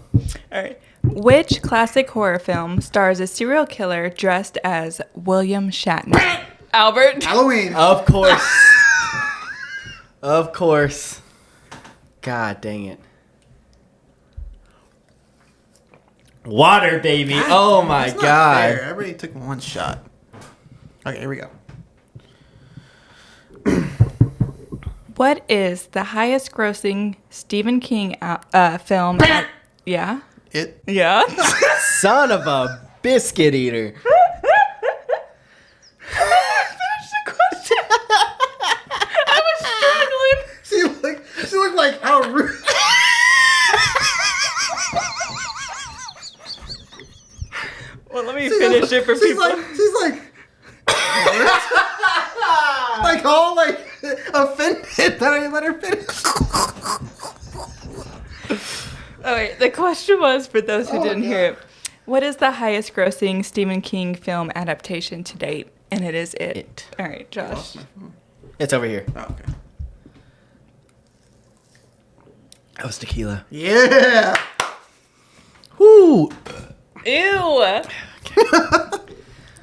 All right. Which classic horror film stars a serial killer dressed as William Shatner? Albert. Halloween. Of course. Of course. God dang it. Water, baby. Oh my That's not God. fair. Everybody took one shot. Okay, here we go. What is the highest grossing Stephen King film? Yeah? It. Yeah? Son of a biscuit eater. She looked like how rude. Well, let me finish it for people. She's like like all like offended that I let her finish. Oh, wait. The question was, for those who didn't hear it, what is the highest grossing Stephen King film adaptation to date? And it is It. All right, Josh. It's over here. Oh, okay. That was tequila. Yeah. Woo. Ew. All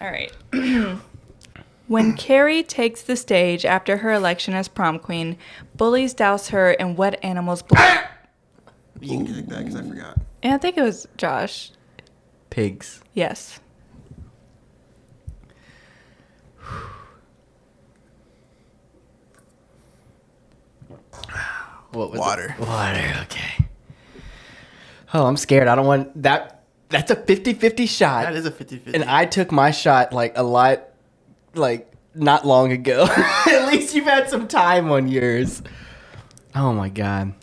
right. When Carrie takes the stage after her election as prom queen, bullies douse her in what animal's blood? You can get that because I forgot. Yeah, I think it was Josh. Pigs. Yes. What was Water. it? Water, okay. Oh, I'm scared. I don't want that. That's a 50-50 shot. That is a 50-50. And I took my shot like a lot, like not long ago. At least you've had some time on yours. Oh my god.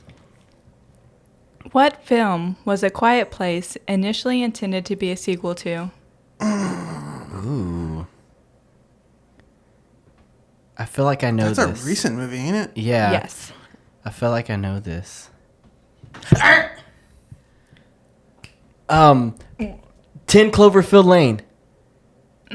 What film was A Quiet Place initially intended to be a sequel to? Ooh. I feel like I know That's this. a recent movie, ain't it? Yeah. Yes. I feel like I know this. 10 Cloverfield Lane. I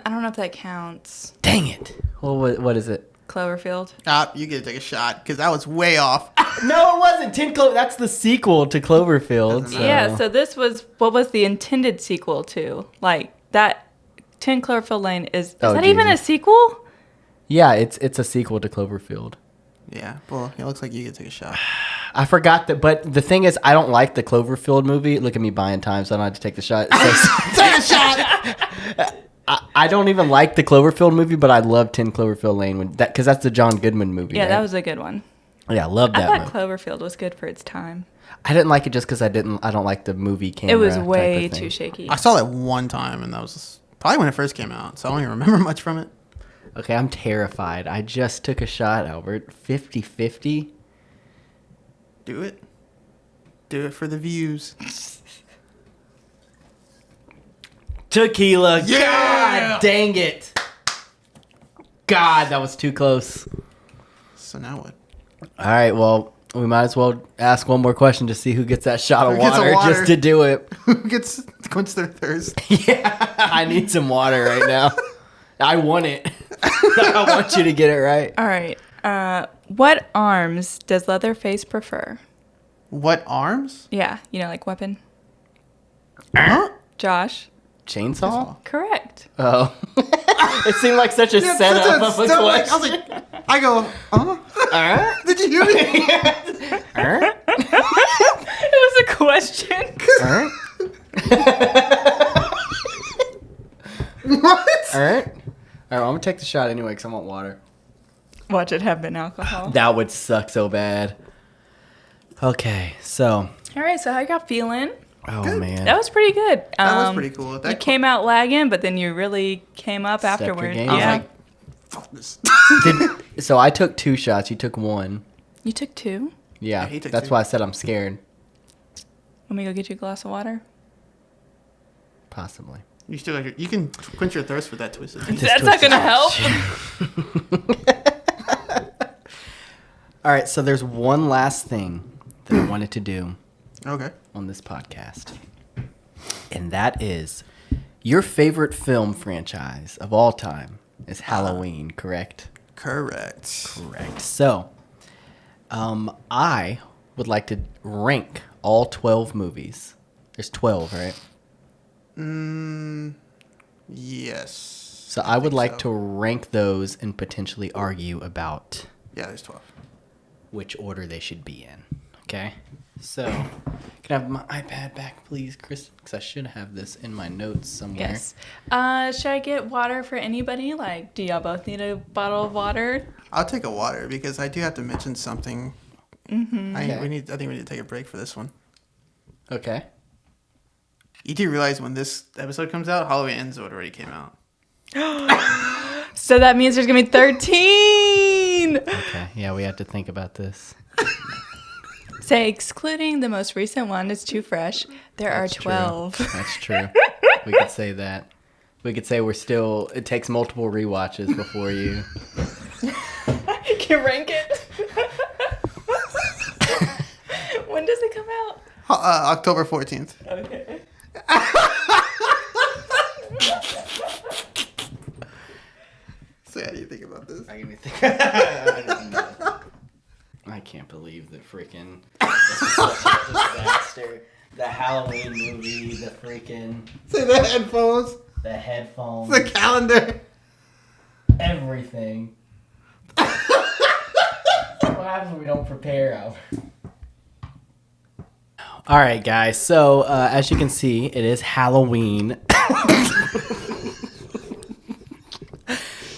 don't know if that counts. Dang it. Well, what is it? Cloverfield. You get to take a shot because that was way off. No, it wasn't. 10 That's the sequel to Cloverfield. Doesn't So. Yeah, so this was what was the intended sequel to? Like that 10 Cloverfield Lane is Oh, that even a Jesus. sequel? Yeah, it's a sequel to Cloverfield. Yeah, well, it looks like you get to take a shot. I forgot that, but the thing is, I don't like the Cloverfield movie. Look at me buying time, so I don't have to take the shot. Take a shot! I don't even like the Cloverfield movie, but I love 10 Cloverfield Lane because that's the John Goodman movie. Yeah, right? that was a good one. Yeah, I love that I movie. thought Cloverfield was good for its time. I didn't like it just because I don't like the movie camera. It was type of way thing. too shaky. I saw that one time, and that was probably when it first came out, so I don't even remember much from it. Okay, I'm terrified. I just took a shot, Albert. 50-50. Do it. Do it for the views. Tequila. Yeah! God dang it. God, that was too close. So now what? All right, well, we might as well ask one more question to see who gets that shot of Who gets a water, water? just to do it. Who gets to quench their thirst? Yeah, I need some water right now. I want it. I want you to get it right. All right. What arms does Leatherface prefer? What arms? Yeah, like weapon. Huh? Josh. Chainsaw? Correct. Oh. It seemed like such a setup of a question. I was like, I go, huh? Did you hear me? It was a question. What? All right, I'm going to take the shot anyway because I want water. Watch it have been alcohol. That would suck so bad. Okay, so. All right, so how you got feeling? Oh, Good. man. That was pretty good. That was pretty cool. You That came out lagging, but then you really came up Stepped your afterward. game Yeah. up. Fuck this. So I took 2 shots. You took 1. You took 2? Yeah, Yeah, he took that's 2. why I said I'm scared. Let me go get you a glass of water. Possibly. You still got you can quench your thirst with that twisted. That's not going to help. All right, so there's one last thing that I wanted to do Okay. on this podcast. And that is your favorite film franchise of all time is Halloween, correct? Correct. Correct. So, I would like to rank all 12 movies. There's 12, right? Yes. So I would think like so. to rank those and potentially argue about Yeah, there's 12. which order they should be in. Okay? So, can I have my iPad back, please, Kristen? Because I should have this in my notes somewhere. Yes. Should I get water for anybody? Like, do y'all both need a bottle of water? I'll take a water because I do have to mention something. Mm-hmm. I think we need to take a break for this one. Okay. You do realize when this episode comes out, Halloween Ends already came out. So that means there's going to be 13! Okay. Yeah, we have to think about this. Say, excluding the most recent one, it's too fresh. There That's are 12. True. That's true. We could say that. We could say it takes multiple rewatches before you. Can rank it. When does it come out? October 14th. Okay. So how do you think about this? I can't believe the freaking. This is such a disaster. The Halloween movie, the freaking. Say the headphones, The headphones, the calendar. everything. What happens when we don't prepare, Albert? All right, guys. So, as you can see, it is Halloween.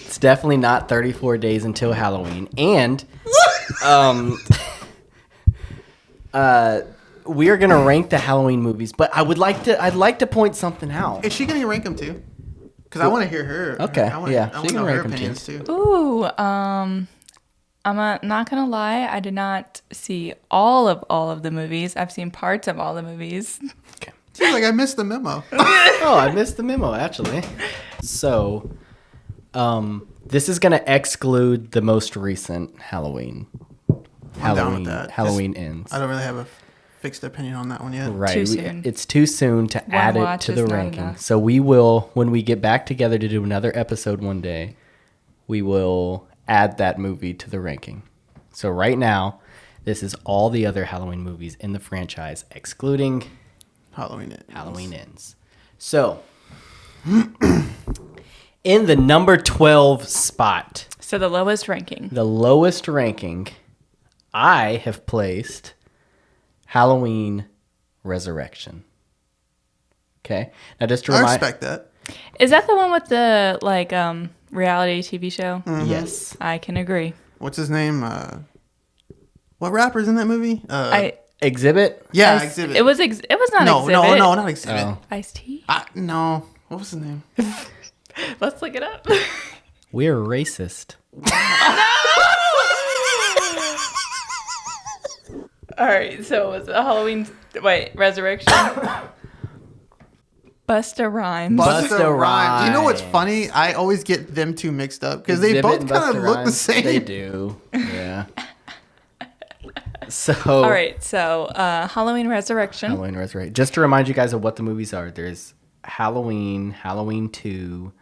It's definitely not 34 days until Halloween, and we are gonna rank the Halloween movies. But I'd like to point something out. Is she gonna rank them too? Because I want to hear her. Okay, I wanna, yeah, I she want to can know her rank 'em opinions too. Ooh, not gonna lie. I did not see all of the movies. I've seen parts of all the movies. Okay. Seems like I missed the memo. Oh, I missed the memo, actually. So, this is going to exclude the most recent Halloween. I'm down with that. Halloween Ends. I don't really have a fixed opinion on that one yet. Right. Too soon. It's too soon to add it watch to is the not ranking. enough. So we will, when we get back together to do another episode one day, we will add that movie to the ranking. So right now, this is all the other Halloween movies in the franchise, excluding Halloween Ends. So, in the number 12 spot, So the lowest ranking. I have placed Halloween Resurrection. Okay? Now just to I remind... respect that. Is that the one with the reality TV show? Yes. I can agree. What's his name? What rapper's in that movie? Exhibit? Yeah, Exhibit. It was not Exhibit. No, not Exhibit. Oh. Ice-T? No. What was his name? Let's look it up. We're racist. All right, so it was a Halloween... Wait, Resurrection? Busta Rhymes. Busta Rhymes. You know what's Rhymes. funny? I always get them two mixed up because they Exhibit both and kind of Busta look the Rhymes. same. They do. Yeah. So... All right, so Halloween Resurrection. Halloween Resurrection. Just to remind you guys of what the movies are, there's Halloween, Halloween 2,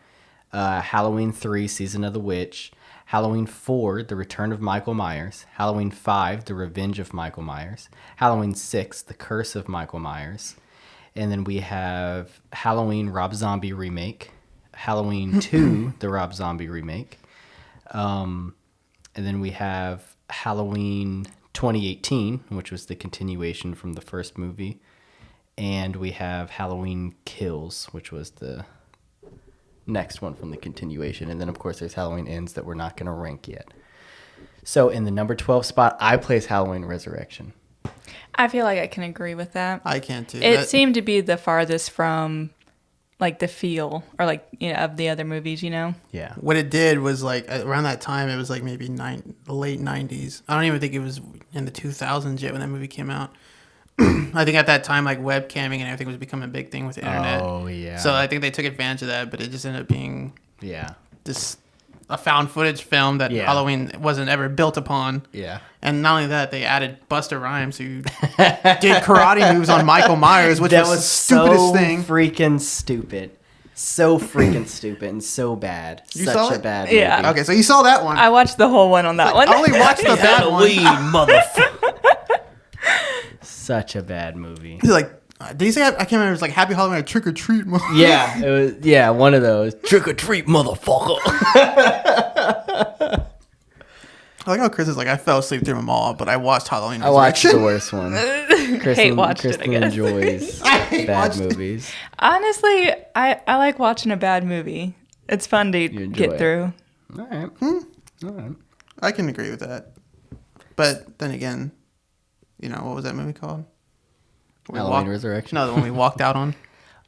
Halloween 3, Season of the Witch, Halloween 4, The Return of Michael Myers, Halloween 5, The Revenge of Michael Myers, Halloween 6, The Curse of Michael Myers, and then we have Halloween Rob Zombie remake, Halloween 2, the Rob Zombie remake, and then we have Halloween 2018, which was the continuation from the first movie, and we have Halloween Kills, which was the next one from the continuation. And then, of course, there's Halloween Ends that we're not going to rank yet. So in the number 12 spot, I place Halloween Resurrection. I feel like I can agree with that. I can too. It seemed to be the farthest from the feel or of the other movies, Yeah. What it did was around that time, it was maybe the late 90s. I don't even think it was in the 2000s yet when that movie came out. I think at that time, webcamming and everything was becoming a big thing with the internet. Oh, yeah. So I think they took advantage of that, but it just ended up being a found footage film that Halloween wasn't ever built upon. Yeah. And not only that, they added Busta Rhymes, who did karate moves on Michael Myers, which was the stupidest thing. Freaking stupid. So freaking stupid and so bad. You Such saw a it? bad movie. Yeah. Okay, so you saw that one. I watched the whole one on that one. I only watched the bad one. motherfucker. Such a bad movie. He's like, did he say? I can't remember. It was Happy Halloween, Trick or Treat. Yeah, it was. Yeah, one of those. Trick or treat, motherfucker. I like how Chris is I fell asleep through them all, but I watched Halloween. I watched Resurrection. the worst one. Kristen, watched it, I Kristen guess. enjoys bad watched it. movies. Honestly, I like watching a bad movie. It's fun to enjoy get it. through. All right. All right. I can agree with that. But then again, what was that movie called? Halloween Resurrection? No, the one we walked out on.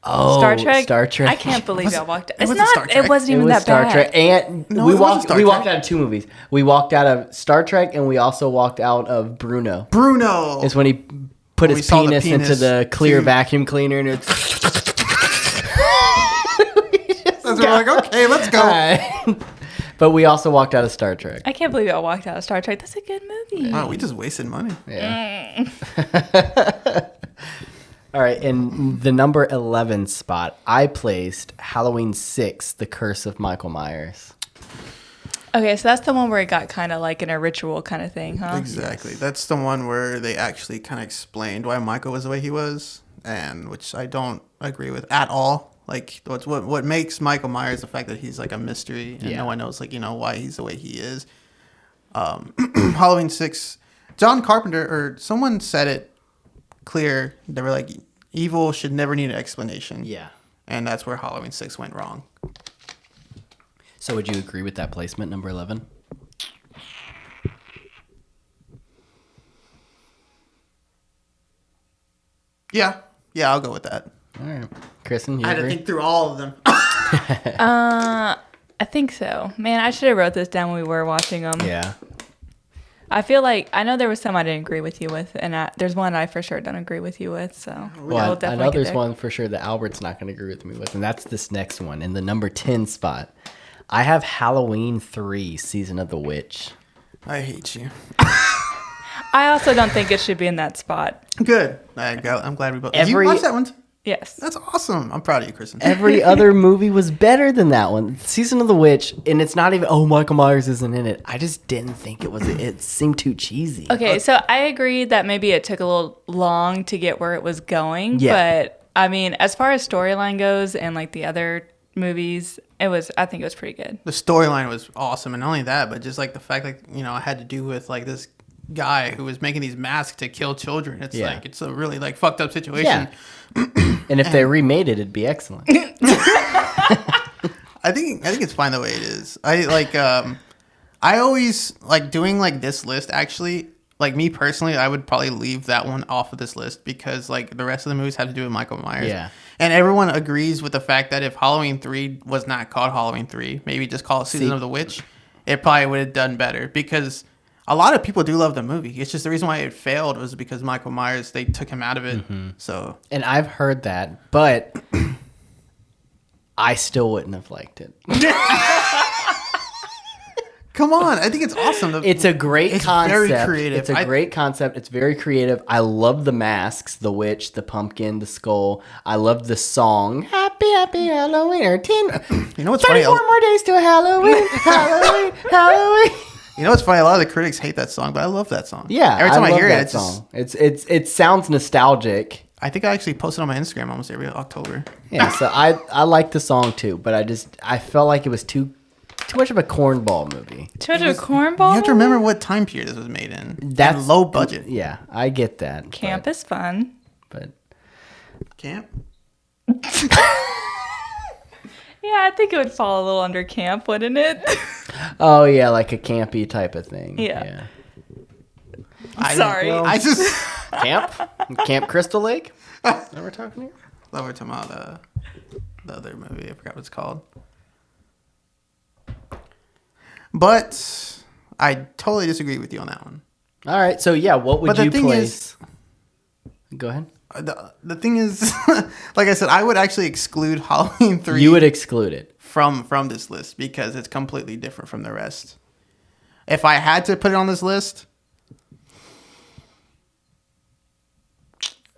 Oh, Star Trek. Star Trek. I can't believe I walked. It's wasn't not. Star Trek. It wasn't It even was that Star bad. Trek, and No, we it wasn't Star walked Trek. out of two movies. We walked out of Star Trek, and we also walked out of Bruno. Bruno. It's when he put When his we saw the penis into penis the clear tube. vacuum cleaner, and it's That's what we're okay, let's go. Alright. But we also walked out of Star Trek. I can't believe I walked out of Star Trek. That's a good movie. Wow, we just wasted money. Yeah. All right, in the number 11 spot, I placed Halloween 6, The Curse of Michael Myers. Okay, so that's the one where it got kind of in a ritual kind of thing, huh? Exactly. That's the one where they actually kind of explained why Michael was the way he was, and which I don't agree with at all. What makes Michael Myers the fact that he's a mystery and no one knows why he's the way he is. Halloween 6, John Carpenter or someone said it clear. They were evil should never need an explanation. Yeah. And that's where Halloween 6 went wrong. So would you agree with that placement, number 11? Yeah, I'll go with that. All right. Kristen, you I had to agree? think through all of them. I think so. Man, I should have wrote this down when we were watching them. Yeah. I feel like I know there was some I didn't agree with you with, and there's one I for sure don't agree with you with. So Well, we'll I know there's one for sure that Albert's not going to agree with me with, and that's this next one in the number 10 spot. I have Halloween 3: Season of the Witch. I hate you. I also don't think it should be in that spot. Good. I'm glad we both. Did you watch that one? Yes. That's awesome. I'm proud of you, Kristin. Every other movie was better than that one. Season of the Witch, and it's not even, Michael Myers isn't in it. I just didn't think it seemed too cheesy. Okay, so I agree that maybe it took a little long to get where it was going. Yeah. But, I mean, as far as storyline goes and, like, the other movies, I think it was pretty good. The storyline was awesome, and not only that, but just, like, the fact, like, I had to do with, like, this guy who was making these masks to kill children. It's like, it's a really, like, fucked up situation. Yeah. And if they remade it, it'd be excellent. I think it's fine the way it is. I always like doing like this list. Actually, like me personally, I would probably leave that one off of this list because like the rest of the movies had to do with Michael Myers. Yeah. And everyone agrees with the fact that if Halloween 3 was not called Halloween 3, maybe just call it Season of the Witch, it probably would have done better because a lot of people do love the movie. It's just the reason why it failed was because Michael Myers, they took him out of it. Mm-hmm. So, and I've heard that, but I still wouldn't have liked it. Come on, I think it's awesome. It's a great concept. Very creative. It's a great concept. It's very creative. I love the masks, the witch, the pumpkin, the skull. I love the song. Happy, happy Halloween. Or 10. You know what's funny? 24 more days to Halloween. Halloween. Halloween. You know what's funny? A lot of the critics hate that song, but I love that song. Yeah, every time I love hear that it, song. It sounds nostalgic. I think I actually post it on my Instagram almost every October. Yeah, so I like the song too, but I felt like it was too much of a cornball movie. Too much of a cornball? You have to remember what time period this was made in. That's and low budget. Yeah, I get that. Camp is fun. But camp? Yeah, I think it would fall a little under camp, wouldn't it? Oh yeah, like a campy type of thing. Yeah. Sorry. I just Camp Crystal Lake. That we're talking here. That we're talking about the other movie. I forgot what it's called. But I totally disagree with you on that one. All right, so yeah, what would you place? Go ahead. The thing is, like I said, I would actually exclude Halloween 3. You would exclude it from this list because it's completely different from the rest. If I had to put it on this list,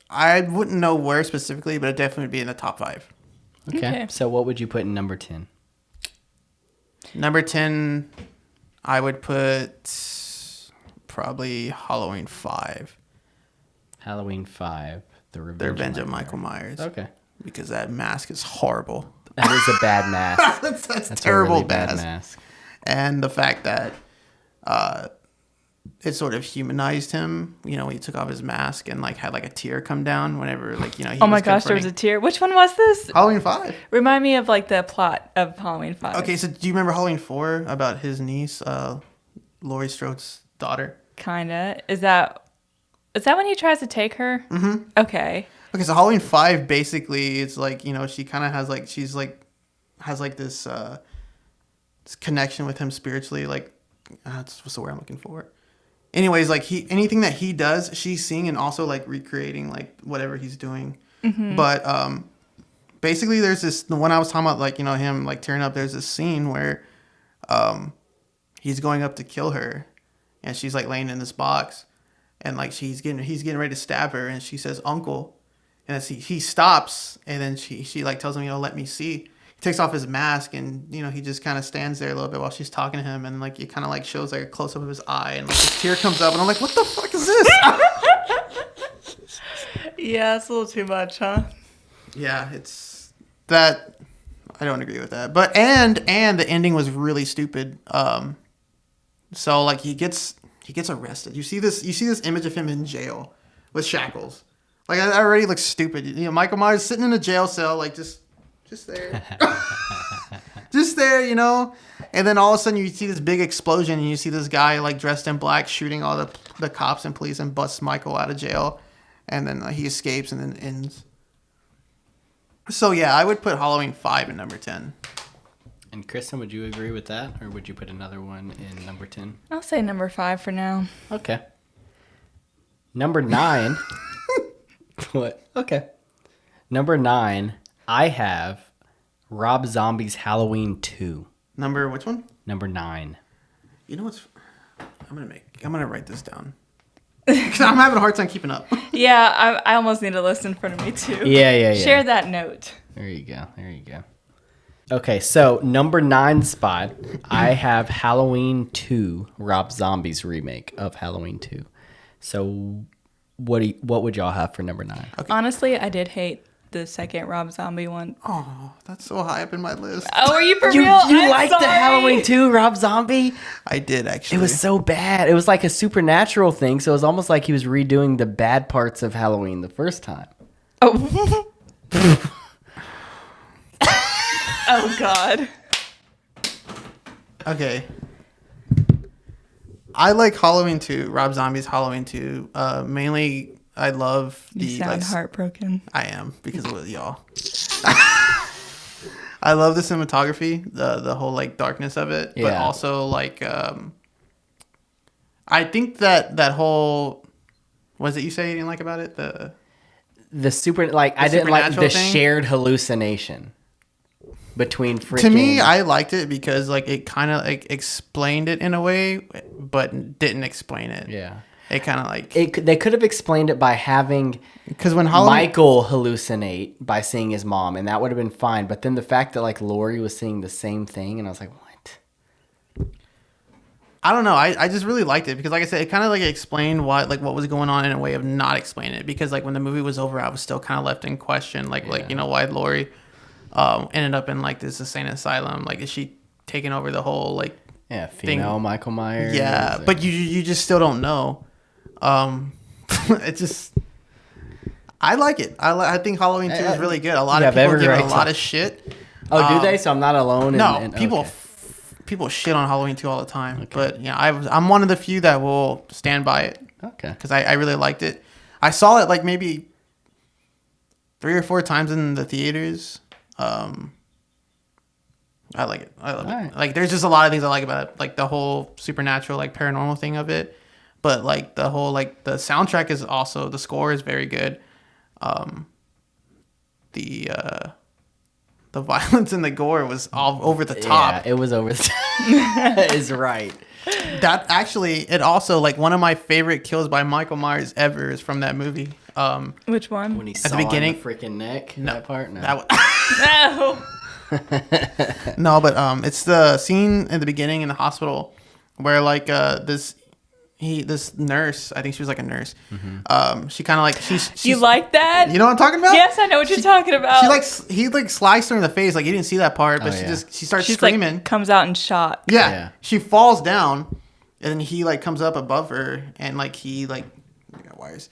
I wouldn't know where specifically, but it definitely would be in the top 5. Okay. So what would you put in number 10? Number 10, I would put probably Halloween 5. Halloween 5. The Revenge of Michael Myers. Okay. Because that mask is horrible. That is a bad mask. that's terrible a really bad mask. And the fact that it sort of humanized him, when he took off his mask and like had like a tear come down whenever he oh my gosh, there was a tear. Which one was this? Halloween 5. Remind me of like the plot of Halloween 5. Okay, so do you remember Halloween 4 about his niece, Laurie Strode's daughter? Kinda. Is that when he tries to take her? Mm-hmm. Okay. Okay, so Halloween 5 basically it's like, she kind of has like has like this connection with him spiritually, like that's what's the word I'm looking for. Anyways, like anything that he does, she's seeing and also like recreating like whatever he's doing. Mm-hmm. But basically there's the one I was talking about, like, him like tearing up, there's this scene where he's going up to kill her and she's like laying in this box and like he's getting ready to stab her and she says, "Uncle." And he stops and then she like tells him, "Let me see." He takes off his mask and he just kind of stands there a little bit while she's talking to him and like it kind of like shows like a close up of his eye and like a tear comes up and I'm like, what the fuck is this? Yeah, it's a little too much, huh? Yeah, it's that I don't agree with that. But and the ending was really stupid. So like he gets arrested. You see this image of him in jail with shackles. Like that already looks stupid. Michael Myers sitting in a jail cell, like just there, just there, And then all of a sudden you see this big explosion, and you see this guy like dressed in black shooting all the cops and police and busts Michael out of jail, and then he escapes and then ends. So yeah, I would put Halloween 5 in number 10. And Kristen, would you agree with that, or would you put another one in number 10? I'll say number 5 for now. Okay. Number 9. What? Okay. Number 9, I have Rob Zombie's Halloween 2. Number which one? Number 9. You know what's? I'm gonna write this down. 'Cause I'm having a hard time keeping up. Yeah, I almost need a list in front of me too. Yeah. Share that note. There you go. Okay, so number 9 spot, I have Halloween 2, Rob Zombie's remake of Halloween 2. So what would y'all have for number 9? Okay. Honestly, I did hate the second Rob Zombie one. Oh, that's so high up in my list. Oh, are you for You real? I'm liked the sorry. Halloween 2 Rob Zombie? I did actually. It was so bad. It was like a supernatural thing, so it was almost like he was redoing the bad parts of Halloween the first time. Oh. Oh, God. Okay. I like Halloween 2, Rob Zombie's Halloween 2. Mainly, I love the. You sound heartbroken. I am because of y'all. I love the cinematography, the whole like darkness of it, but Yeah. also like I think that whole what is it you say you didn't like about it? The super like I didn't like the supernatural thing? shared hallucination between freaking. To me, I liked it because like it kind of like explained it in a way, but didn't explain it. Yeah. It kind of like They could have explained it by having because when Halloween, Michael hallucinate by seeing his mom, and that would have been fine. But then the fact that like Lori was seeing the same thing, and I was like, what? I don't know. I just really liked it because, like I said, it kind of like explained what was going on in a way of not explaining it. Because like when the movie was over, I was still kind of left in question, like why Lori ended up in like this insane asylum. Like, is she taking over the whole like female Michael Myers? Yeah, but you just still don't know. It just I like it. I think Halloween 2 is really good. A lot of people give it a lot of shit. Oh, do they? So I'm not alone. No, people shit on Halloween 2 all the time. Okay. But yeah, I'm one of the few that will stand by it. Okay. Because I really liked it. I saw it like maybe 3 or 4 times in the theaters. I like it. I love it. Right. Like there's just a lot of things I like about it. Like the whole supernatural, like paranormal thing of it. But like the whole like the soundtrack is also, the score is very good. The violence and the gore was all over the top. Yeah, it was over the top. Is right. That actually, it also like one of my favorite kills by Michael Myers ever is from that movie. Which one? When he At saw the beginning, the freaking neck. no, That part. No. No. No, but it's the scene in the beginning in the hospital where like this nurse, I think she was like a nurse. Mm-hmm. She kind of like she's You like that? You know what I'm talking about? Yes, I know what you're talking about. He sliced her in the face. Like you didn't see that part, but she starts screaming. Like, comes out and shot. Yeah. She falls down, and then he like comes up above her, and like he like I got wires.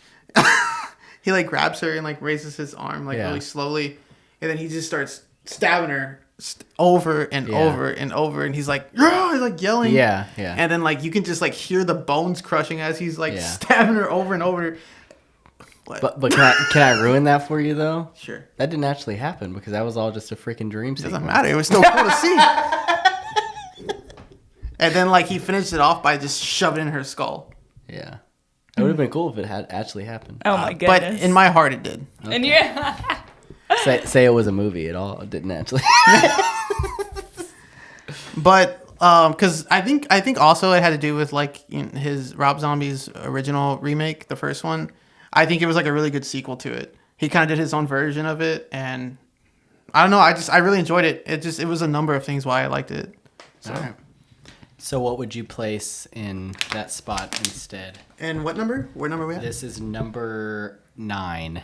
He like grabs her and like raises his arm like really slowly, and then he just starts stabbing her over and over and over, and he's like yelling. Yeah. And then like you can just like hear the bones crushing as he's like stabbing her over and over. But can I ruin that for you though? Sure. That didn't actually happen because that was all just a freaking dream sequence. Doesn't matter. It was still cool to see. And then like he finished it off by just shoving in her skull. Yeah. It would have been cool if it had actually happened. Oh my goodness. But in my heart it did. Okay. And yeah. Say it was a movie. It didn't actually. But because I think also it had to do with like his Rob Zombie's original remake, the first one. I think it was like a really good sequel to it. He kind of did his own version of it, and I don't know. I really enjoyed it. It was a number of things why I liked it. So. All right. So what would you place in that spot instead? And what number? What number are we at? This is number 9.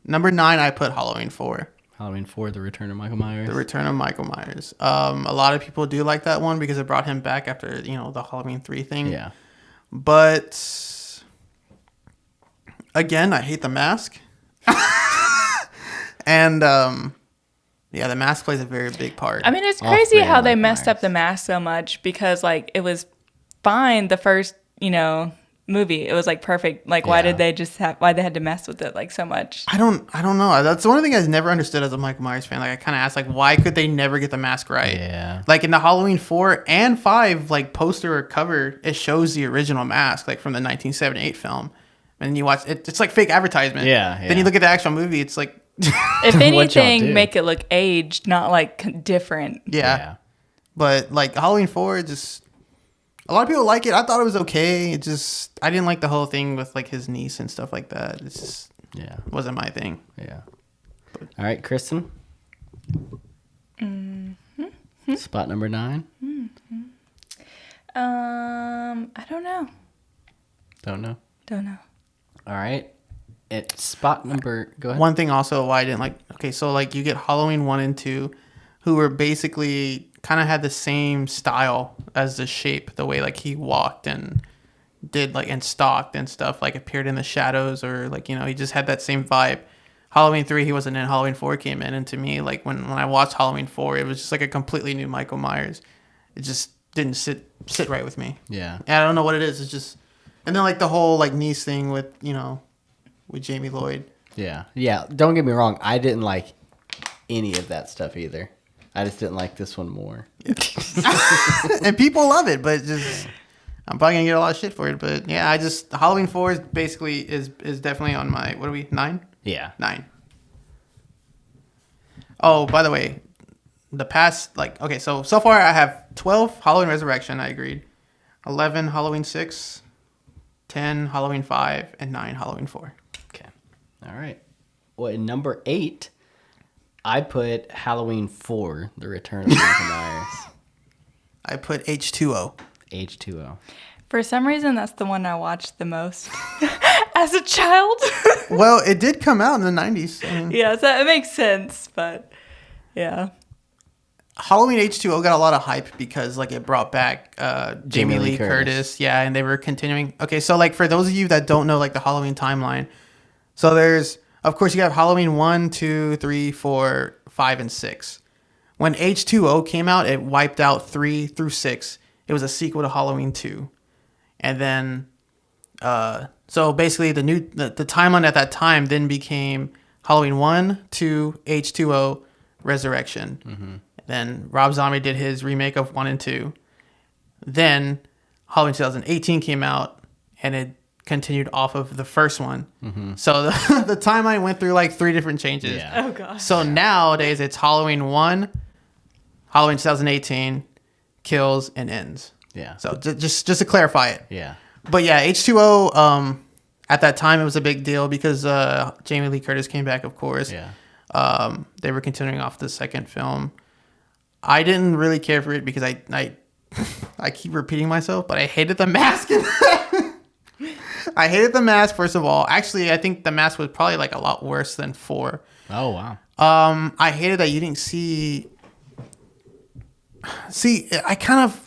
Number 9, I put Halloween 4. Halloween 4, The Return of Michael Myers. The Return of Michael Myers. A lot of people do like that one because it brought him back after, the Halloween 3 thing. Yeah. But again, I hate the mask. And the mask plays a very big part. I mean, it's All crazy three how I they like messed Myers. up the mask so much because like it was fine the first, movie. It was like perfect. Like, why Yeah. did they why they had to mess with it like so much? I don't know. That's the one thing I've never understood as a Michael Myers fan. Like I kind of asked, like, why could they never get the mask right? Yeah. Like in the Halloween 4 and 5 like poster or cover, it shows the original mask like from the 1978 film. And you watch it, it's like fake advertisement. Yeah, Then you look at the actual movie, it's like If y'all anything, do? make it look aged, not like different. yeah. But like Halloween 4, just a lot of people like it. I thought it was okay. It just I didn't like the whole thing with like his niece and stuff like that. It's just wasn't my thing. Yeah. All right, Kristin. Spot number 9. I don't know. Don't know. Don't know. All right. It's spot number. Go ahead. One thing also why I didn't like. Okay, so like you get Halloween 1 and 2, who were basically kind of had the same style as the shape, the way like he walked and did like and stalked and stuff, like appeared in the shadows or like he just had that same vibe. Halloween 3 he wasn't in. Halloween 4 came in, and to me like when I watched Halloween 4, it was just like a completely new Michael Myers. It just didn't sit right with me. Yeah. And I don't know what it is. It's just, and then like the whole like niece thing with with Jamie Lloyd. Yeah. Yeah. Don't get me wrong. I didn't like any of that stuff either. I just didn't like this one more. And people love it, but just I'm probably gonna get a lot of shit for it. But yeah, I just Halloween 4 is basically is definitely on my 9? Yeah. 9. Oh, by the way, the past okay, so far I have 12 Halloween Resurrection. I agreed. 11 Halloween 6, 10 Halloween 5, and 9 Halloween 4. Okay. All right. Well, in number 8, I put Halloween 4, The Return of Michael Myers. I put H2O. H2O. For some reason, that's the one I watched the most as a child. Well, it did come out in the 90s. I mean, Yeah, so it makes sense, but yeah. Halloween H2O got a lot of hype because like it brought back Jamie Lee Curtis. Yeah, and they were continuing. Okay, so like for those of you that don't know like the Halloween timeline, so there's of course you have Halloween 1, 2, 3, 4, 5, and 6. When H2O came out, it wiped out 3 through 6. It was a sequel to Halloween 2. And then so basically the timeline at that time then became Halloween 1, 2, H2O, Resurrection. Mm-hmm. Then Rob Zombie did his remake of 1 and 2. Then Halloween 2018 came out, and it continued off of the first one. Mm-hmm. So the timeline went through like 3 different changes. Yeah. Oh, gosh. So nowadays it's Halloween 1, Halloween 2018, kills, and ends. Yeah. So just to clarify it. Yeah. But yeah, H2O, at that time it was a big deal because Jamie Lee Curtis came back, of course. Yeah. They were continuing off the second film. I didn't really care for it because I keep repeating myself, but I hated the mask. I hated the mask, first of all. Actually, I think the mask was probably like a lot worse than 4. Oh, wow. I hated that you didn't see. I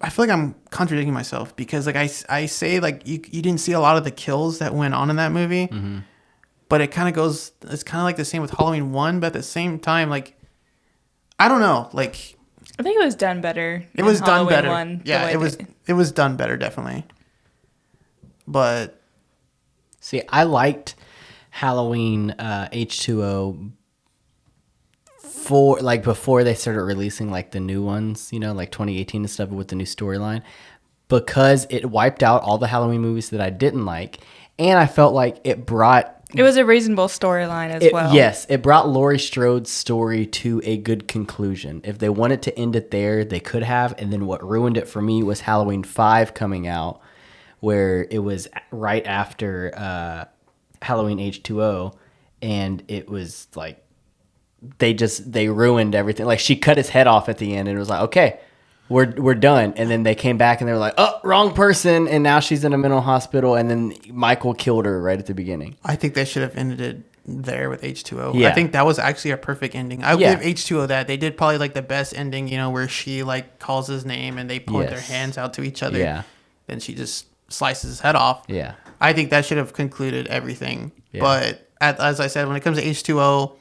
feel like I'm contradicting myself because like I say like you didn't see a lot of the kills that went on in that movie, mm-hmm. But it kind of goes. It's kind of like the same with Halloween 1, but at the same time, like I don't know, like I think it was done better. It was done better. 1, Yeah, it was done better, definitely. But see, I liked Halloween H2O for like before they started releasing like the new ones, like 2018 and stuff with the new storyline, because it wiped out all the Halloween movies that I didn't like, and I felt like it was a reasonable storyline as well. Yes, it brought Laurie Strode's story to a good conclusion. If they wanted to end it there, they could have, and then what ruined it for me was Halloween 5 coming out, where it was right after Halloween H2O, and it was like they ruined everything. Like she cut his head off at the end, and it was like, okay, we're done. And then they came back and they were like, oh, wrong person, and now she's in a mental hospital. And then Michael killed her right at the beginning. I think they should have ended it there with H2O. Yeah. I think that was actually a perfect ending. I would give H2O that. They did probably like the best ending, where she like calls his name and they point their hands out to each other. Yeah. Then she just slices his head off. Yeah. I think that should have concluded everything. Yeah. But as I said, when it comes to H2O,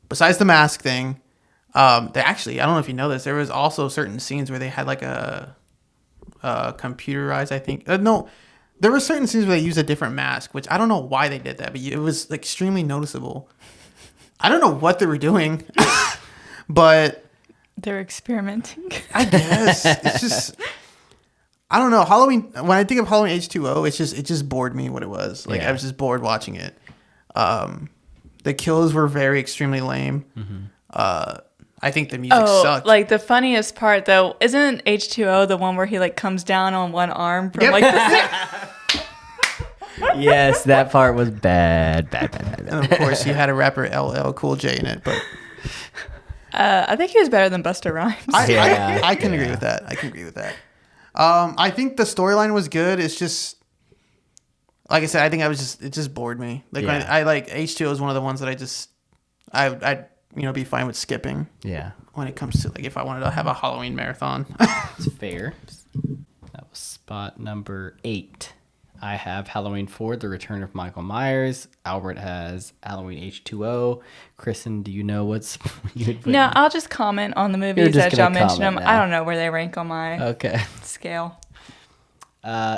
besides the mask thing, they actually, I don't know if you know this, there was also certain scenes where they had like a computerized, I think. No, There were certain scenes where they used a different mask, which I don't know why they did that, but it was extremely noticeable. I don't know what they were doing, but They're experimenting. I guess it's just I don't know. Halloween. When I think of Halloween H2O, it just bored me what it was. Like I was just bored watching it. The kills were very extremely lame. I think the music sucked. Like the funniest part though, isn't H2O the one where he like comes down on one arm from like the Yes, that part was bad. And of course, you had a rapper LL Cool J in it, but I think he was better than Busta Rhymes. I can agree with that. I can agree with that. I think the storyline was good. It's just, like I said, I think it just bored me. Like when I like H2O is one of the ones that I'd be fine with skipping. Yeah. When it comes to like if I wanted to have a Halloween marathon. It's fair. That was spot number 8. I have Halloween 4, The Return of Michael Myers. Albert has Halloween H2O. Kristin, do you know what's you would put? No, I'll just comment on the movies as y'all mentioned them. now. I don't know where they rank on my scale.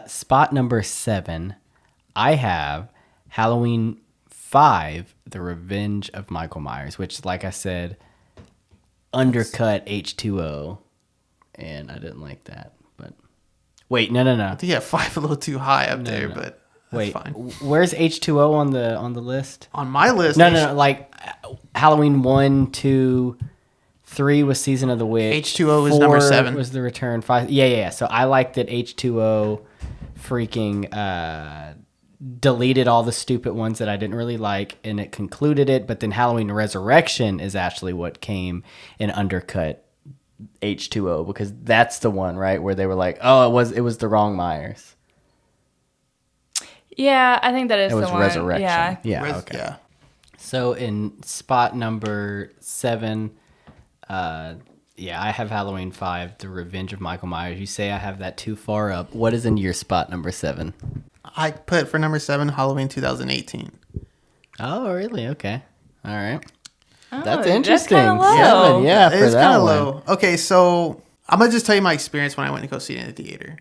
Spot number 7. I have Halloween 5, The Revenge of Michael Myers, which, like I said, undercut H2O, and I didn't like that. But wait, no. I think 5 a little too high up there, but that's fine. Where's H2O on the list? On my list, No. Like Halloween 1, 2, 3 was Season of the Witch. H2O was number 7. Was The Return. 5. Yeah. So I like that H2O freaking deleted all the stupid ones that I didn't really like, and it concluded it. But then Halloween Resurrection is actually what came and undercut H2O, because that's the one, right, where they were like, oh, it was the wrong Myers. Yeah, I think that is It the was one. Resurrection. Yeah. Okay. Yeah. So in spot number 7, I have Halloween 5, The Revenge of Michael Myers. You say I have that too far up. What is in your spot number 7? I put for number 7 Halloween 2018. Oh, really? Okay. All right. Oh, That's interesting. That's kinda low. Yeah, for It's that kind of one. low. Okay, so I'm gonna just tell you my experience when I went to go see it in the theater.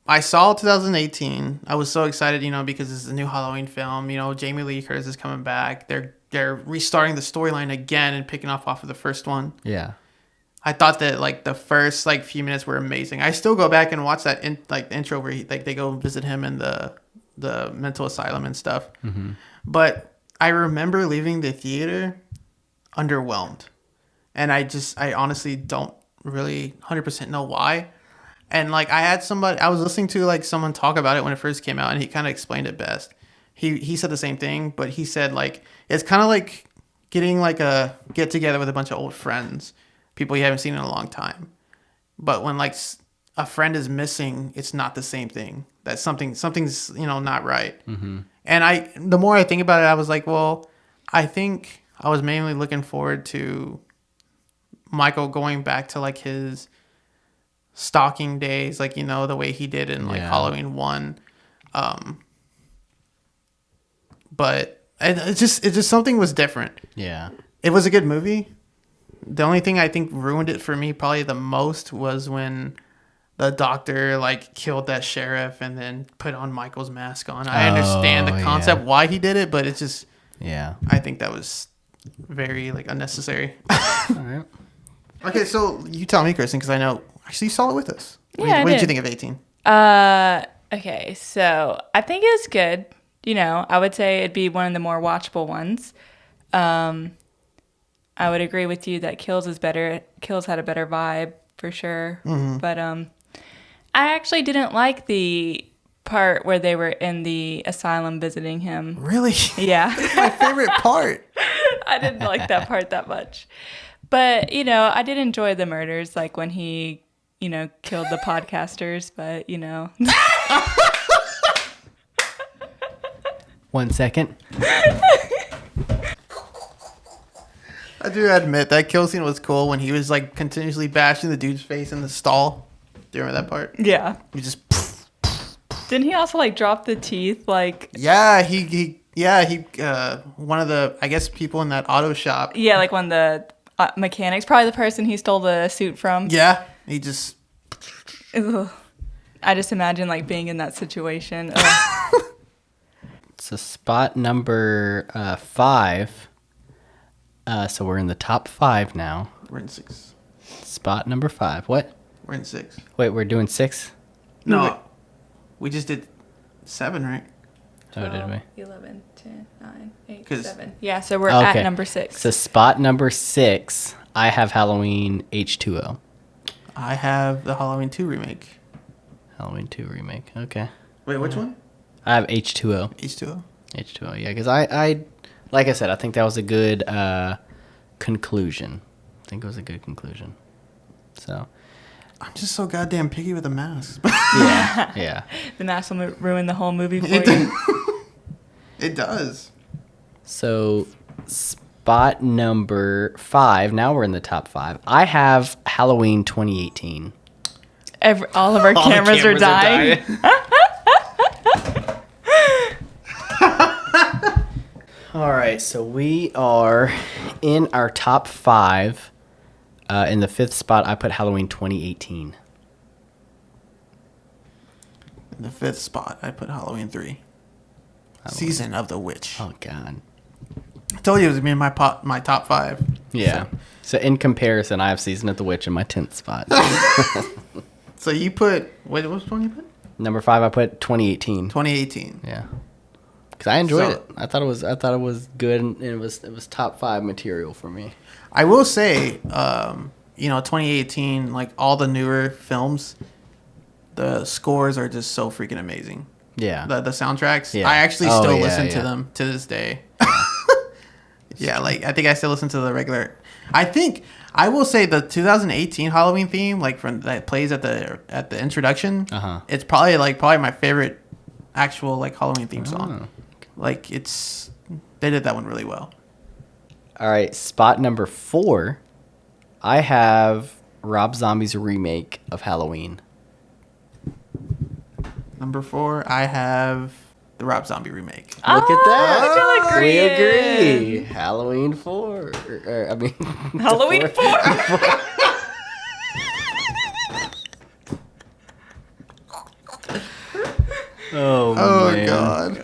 I saw 2018. I was so excited, because this is a new Halloween film. Jamie Lee Curtis is coming back. They're restarting the storyline again and picking off of the first one. Yeah. I thought that like the first like few minutes were amazing. I still go back and watch that the intro where they go visit him in the mental asylum and stuff. Mm-hmm. But I remember leaving the theater underwhelmed, and I honestly don't really 100% know why. And like I was listening to like someone talk about it when it first came out, and he kind of explained it best. He said the same thing, but he said like it's kind of like getting like a get together with a bunch of old friends, people you haven't seen in a long time. But when like a friend is missing, it's not the same thing. That something's not right. Mm-hmm. And the more I think about it, I was like, well, I think I was mainly looking forward to Michael going back to like his stalking days, like the way he did in like Halloween 1. But it's just something was different. Yeah. It was a good movie. The only thing I think ruined it for me probably the most was when the doctor like killed that sheriff and then put on Michael's mask on. I understand the concept why he did it, but it's just I think that was very like unnecessary. All right. Okay, so you tell me, Kristin, because I know actually you saw it with us. Yeah, what did you think of 18? Okay, so I think it's good. I would say it'd be one of the more watchable ones. I would agree with you that Kills is better. Kills had a better vibe for sure. Mm-hmm. But I actually didn't like the part where they were in the asylum visiting him. Really? Yeah. That's my favorite part. I didn't like that part that much. But, I did enjoy the murders, like when he, killed the podcasters, but, 1 second. I do admit that kill scene was cool when he was like continuously bashing the dude's face in the stall. Do you remember that part? Yeah. He just. Didn't he also like drop the teeth? Like. Yeah, he one of the I guess people in that auto shop. Yeah, like one of the mechanics, probably the person he stole the suit from. Yeah, he just. Ugh. I just imagine like being in that situation. Ugh. So spot number 5. So we're in the top 5 now. We're in 6. Spot number 5. What? We're in 6. Wait, we're doing 6? No, we just did 7, right? Oh, did we? 11, 10, 9, 8, 'Cause- 7. Yeah, so we're at number 6. So spot number 6, I have Halloween H2O. I have the Halloween 2 remake. Halloween 2 remake. Okay. Wait, which one? I have H2O. H2O. H2O, yeah, because I, like I said, I think that was a good conclusion. I think it was a good conclusion. So, I'm just so goddamn picky with the masks. yeah, yeah. The mask will ruin the whole movie for It you. It does. So, spot number 5, now we're in the top 5. I have Halloween 2018. All of our cameras are dying. All right, so we are in our top 5. In the 5th spot, I put Halloween 2018. In the 5th spot, I put Halloween 3. Season of the Witch. Oh, God. I told you it was going to be in my top 5. Yeah. So in comparison, I have Season of the Witch in my 10th spot. So you put, what one you put? Number 5, I put 2018. 2018. Yeah. Because I enjoyed So- it. I thought it was good, and it was top 5 material for me. I will say, 2018, like all the newer films, the scores are just so freaking amazing. Yeah. The soundtracks. Yeah. I actually Oh, still yeah, listen to yeah. them to this day. Yeah, like I think I still listen to the regular. I think I will say the 2018 Halloween theme, like from that plays at the introduction. Uh-huh. It's probably my favorite actual like Halloween theme song. Oh. Like they did that one really well. All right, spot number 4, I have Rob Zombie's remake of Halloween. Number 4, I have the Rob Zombie remake. Look at that. still We agreeing. agree. Halloween 4. Halloween 4. Oh man. God.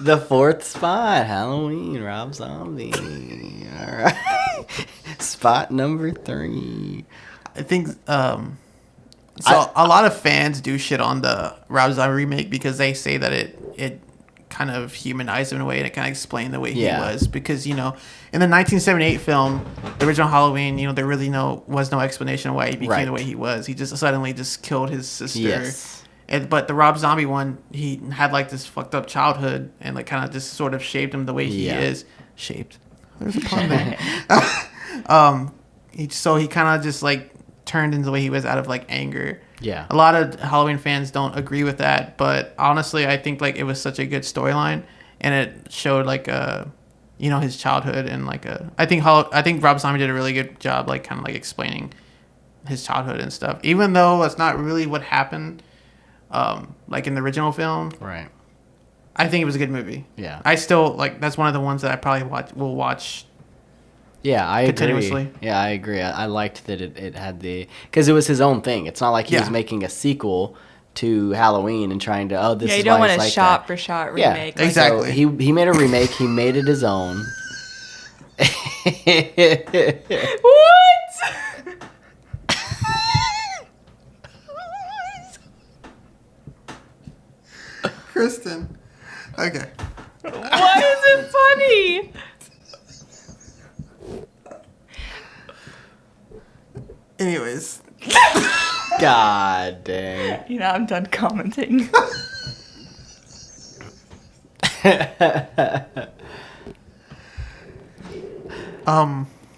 The 4th spot, Halloween, Rob Zombie. All right. Spot number 3. I think a lot of fans do shit on the Rob Zombie remake because they say that it kind of humanized him in a way and it kind of explained the way he was, because in the 1978 film, the original Halloween, there really was no explanation of why he became the way he was. He just suddenly just killed his sister. Yes. But the Rob Zombie one, he had like this fucked up childhood and like kind of just sort of shaped him the way he is. Shaped. There's a pun there. He kind of just like turned into the way he was out of like anger. Yeah. A lot of Halloween fans don't agree with that, but honestly, I think like it was such a good storyline, and it showed like his childhood and like I think Rob Zombie did a really good job like kind of like explaining his childhood and stuff, even though it's not really what happened like in the original film. Right. I think it was a good movie. Yeah. I still like that's one of the ones that I probably will watch. Yeah, I Continuously. agree. Yeah, I agree. I liked that it had because it was his own thing. It's not like he was Yeah. making a sequel to Halloween and trying to, this Yeah, is you don't why want it's a like shot that. for shot Yeah, remake. exactly. So he made a remake. He made it his own. What? Kristin. Okay. Why is it funny? Anyways. God dang. I'm done commenting.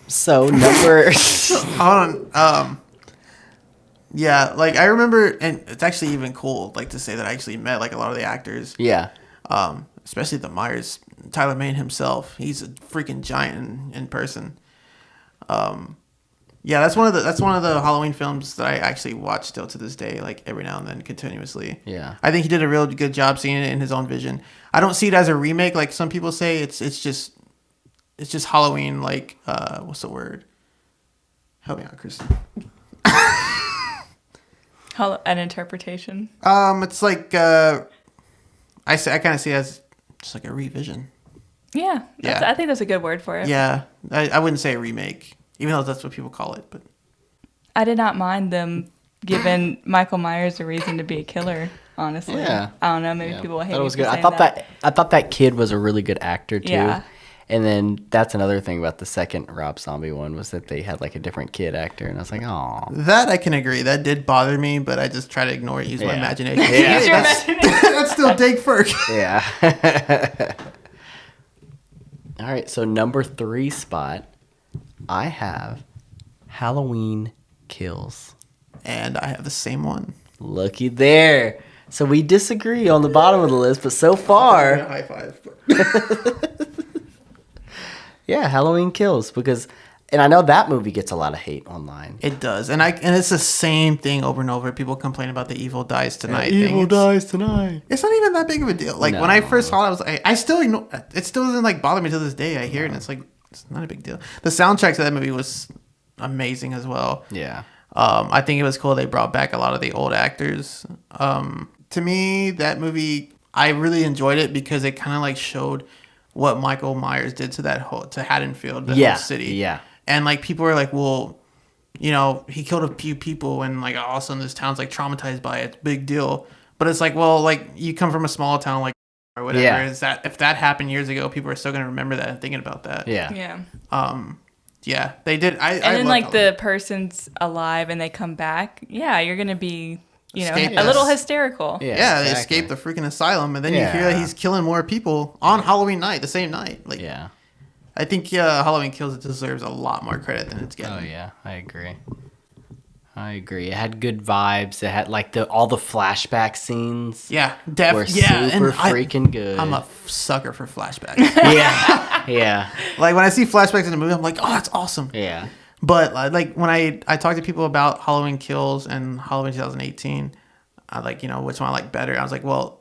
So number. Hold on. Yeah, like I remember, and it's actually even cool, like to say that I actually met like a lot of the actors. Yeah. Especially the Myers, Tyler Mane himself. He's a freaking giant in person. Yeah, that's one of the Halloween films that I actually watch still to this day, like every now and then, continuously. Yeah. I think he did a real good job seeing it in his own vision. I don't see it as a remake like some people say. It's just Halloween, like what's the word? Help me out, Kristin. An interpretation. It's like I kind of see it as just like a revision. Yeah. Yeah. I think that's a good word for it. Yeah, I wouldn't say a remake, even though that's what people call it. But I did not mind them giving Michael Myers a reason to be a killer. Honestly, Yeah. I don't know. Maybe people will hate That me was for good. I saying thought that kid was a really good actor too. Yeah. And then that's another thing about the second Rob Zombie one was that they had like a different kid actor, and I was like, oh. that I can agree. That did bother me, but I just try to ignore it, use my Yeah. imagination. Yeah. Use your that's, imagination. that's still Dave Ferg. Yeah. All right, so number 3 spot, I have Halloween Kills. And I have the same one. Looky there. So we disagree on the bottom of the list, but so Yeah, far, high five. But yeah, Halloween Kills because, and I know that movie gets a lot of hate online. it does, and it's the same thing over and over. People complain about the evil dies tonight thing. Evil dies tonight. It's not even that big of a deal. Like when I first saw it, I was like, I still ignore. It still doesn't like bother me to this day. I hear it, and it's like it's not a big deal. The soundtrack to that movie was amazing as well. Yeah. I think it was cool they brought back a lot of the old actors. To me, that movie, I really enjoyed it because it kind of like showed what Michael Myers did to to Haddonfield, the whole city. Yeah. And like people were like, well, you know, he killed a few people and like all of a sudden this town's like traumatized by it. It's a big deal. But it's like, well, like you come from a small town like or whatever. Yeah. Is that if that happened years ago, people are still gonna remember that and thinking about that. Yeah. Yeah. Yeah, they did. I And then loved like Halloween. the person's alive and they come back. Yeah, you're gonna be, you know, Escape a little this. hysterical. Yeah, they exactly. escaped the freaking asylum, and then you hear that Yeah. he's killing more people on Halloween night, the same night. Like, Yeah. I think Halloween Kills it deserves a lot more credit than it's getting. Oh yeah, I agree. It had good vibes. It had like all the flashback scenes. Yeah, Were super freaking good. I'm a sucker for flashbacks. Yeah. Yeah. Like when I see flashbacks in a movie, I'm like, oh, that's awesome. Yeah. But like when I talk to people about Halloween Kills and Halloween 2018, I like, you know, which one I like better. I was like, well,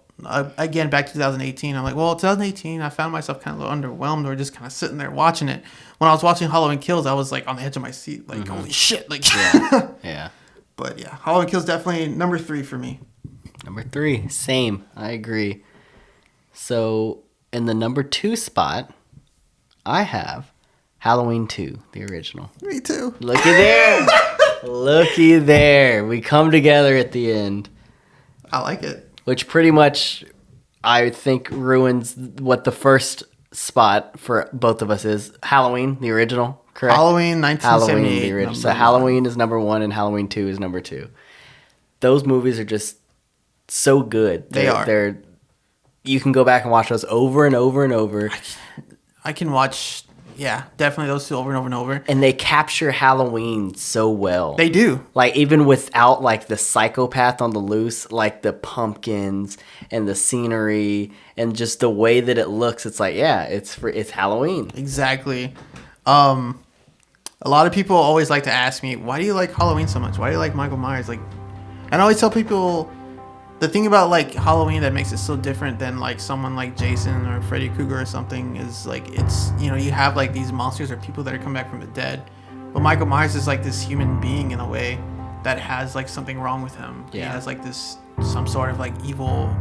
again, back to 2018. I'm like, well, 2018, I found myself kind of a little underwhelmed or just kind of sitting there watching it. When I was watching Halloween Kills, I was like on the edge of my seat, like, holy shit. Like, Yeah. Yeah. But yeah, Halloween Kills definitely number 3 for me. Number 3, same. I agree. So in the number 2 spot, I have Halloween 2, the original. Me too. Looky there. Looky there. We come together at the end, I like it. which pretty much I think ruins what the first spot for both of us is. Halloween, the original, correct? Halloween Halloween, 1978. the original. So number Halloween is number 1 and Halloween 2 is number 2. Those movies are just so good. They are. They're you can go back and watch those over and over and over. I can watch, yeah, definitely those two over and over and over. And they capture Halloween so well. They do. Like even without like the psychopath on the loose, like the pumpkins and the scenery and just the way that it looks, it's like, yeah, it's Halloween. Exactly. A lot of people always like to ask me, why do you like Halloween so much? Why do you like Michael Myers? Like, and I always tell people the thing about like Halloween that makes it so different than like someone like Jason or Freddy Krueger or something is like, it's, you know, you have like these monsters or people that are come back from the dead, but Michael Myers is like this human being in a way that has like something wrong with him. Yeah. He has like this, some sort of like evil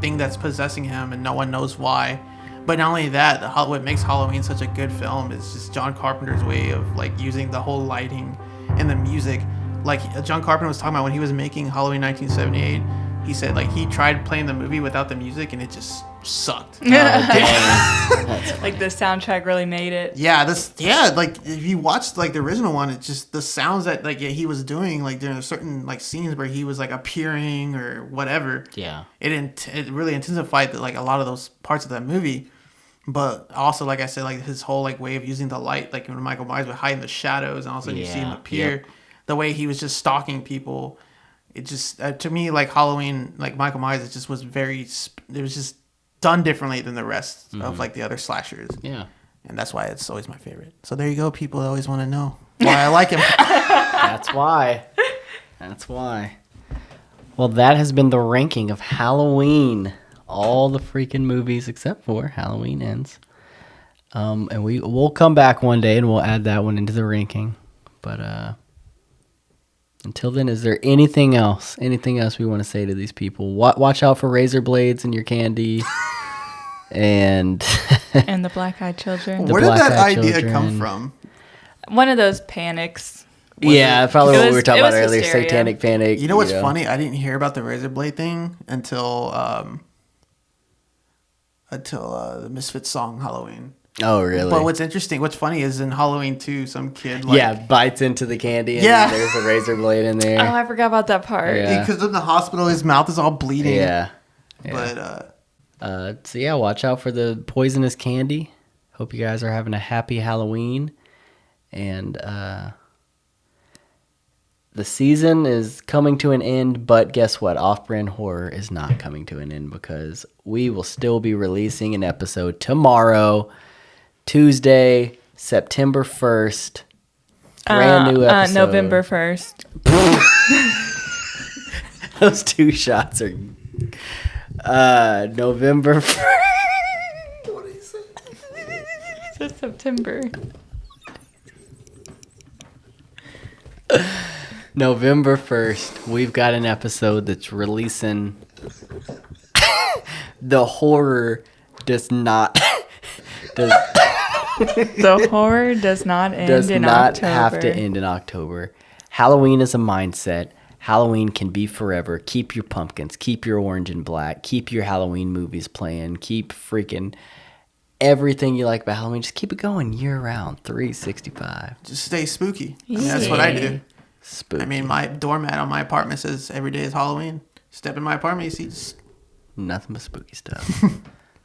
thing that's possessing him and no one knows why. But not only that, what makes Halloween such a good film is just John Carpenter's way of like using the whole lighting and the music. Like John Carpenter was talking about when he was making Halloween 1978, he said like he tried playing the movie without the music and it just sucked. Oh, dang. Like the soundtrack really made it. Like if you watched like the original one, it's just the sounds that like he was doing like during certain like scenes where he was like appearing or whatever. Yeah. It really intensified like a lot of those parts of that movie. But also, like I said, like his whole like way of using the light, like when Michael Myers would hide in the shadows and all of a sudden you see him appear, Yep. the way he was just stalking people, it just to me like Halloween, like Michael Myers, it just was it was just done differently than the rest of like the other slashers. Yeah. And that's why it's always my favorite. So there you go, people that always want to know why I like him. That's why. That's why. Well, that has been the ranking of Halloween. All the freaking movies except for Halloween Ends. And we'll come back one day and we'll add that one into the ranking. But Until then, is there anything else? Anything else we want to say to these people? Watch out for razor blades in your candy. And And the black-eyed children. Where did that black-eyed idea children. come from? One of those panics. Yeah, probably It what we was- were talking it about was earlier. hysteria. Satanic Panic. You know what's funny? I didn't hear about the razor blade thing until the Misfits song Halloween. Oh, really? But what's funny is in Halloween 2, some kid bites into the candy and Yeah. there's a razor blade in Oh, there. I forgot about that part. Yeah. because in the hospital his mouth is all bleeding. Yeah. But So yeah, watch out for the poisonous candy. Hope you guys are having a happy Halloween. And the season is coming to an end, but guess what? Off-brand horror is not coming to an end because we will still be releasing an episode tomorrow, Tuesday, September 1st. Brand new episode. November 1st. Those two shots are November 1st. what do you say? It's September. November 1st, we've got an episode that's releasing. The horror does not The horror does not end does in not October. have to end in October. Halloween is a mindset. Halloween can be forever. Keep your pumpkins. Keep your orange and black. Keep your Halloween movies playing. Keep freaking everything you like about Halloween. Just keep it going year round, 365. Just stay spooky. I mean, that's what I do. Spooky. I mean, my doormat on my apartment says every day is Halloween. Step in my apartment, you see just Nothing but spooky stuff.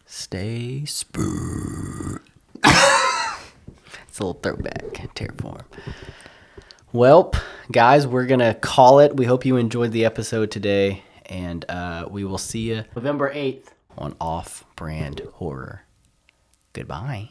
Stay spook. It's a little throwback, Terraform. Welp, guys, we're going to call it. We hope you enjoyed the episode today, and we will see you November 8th on Off Brand Horror. Goodbye.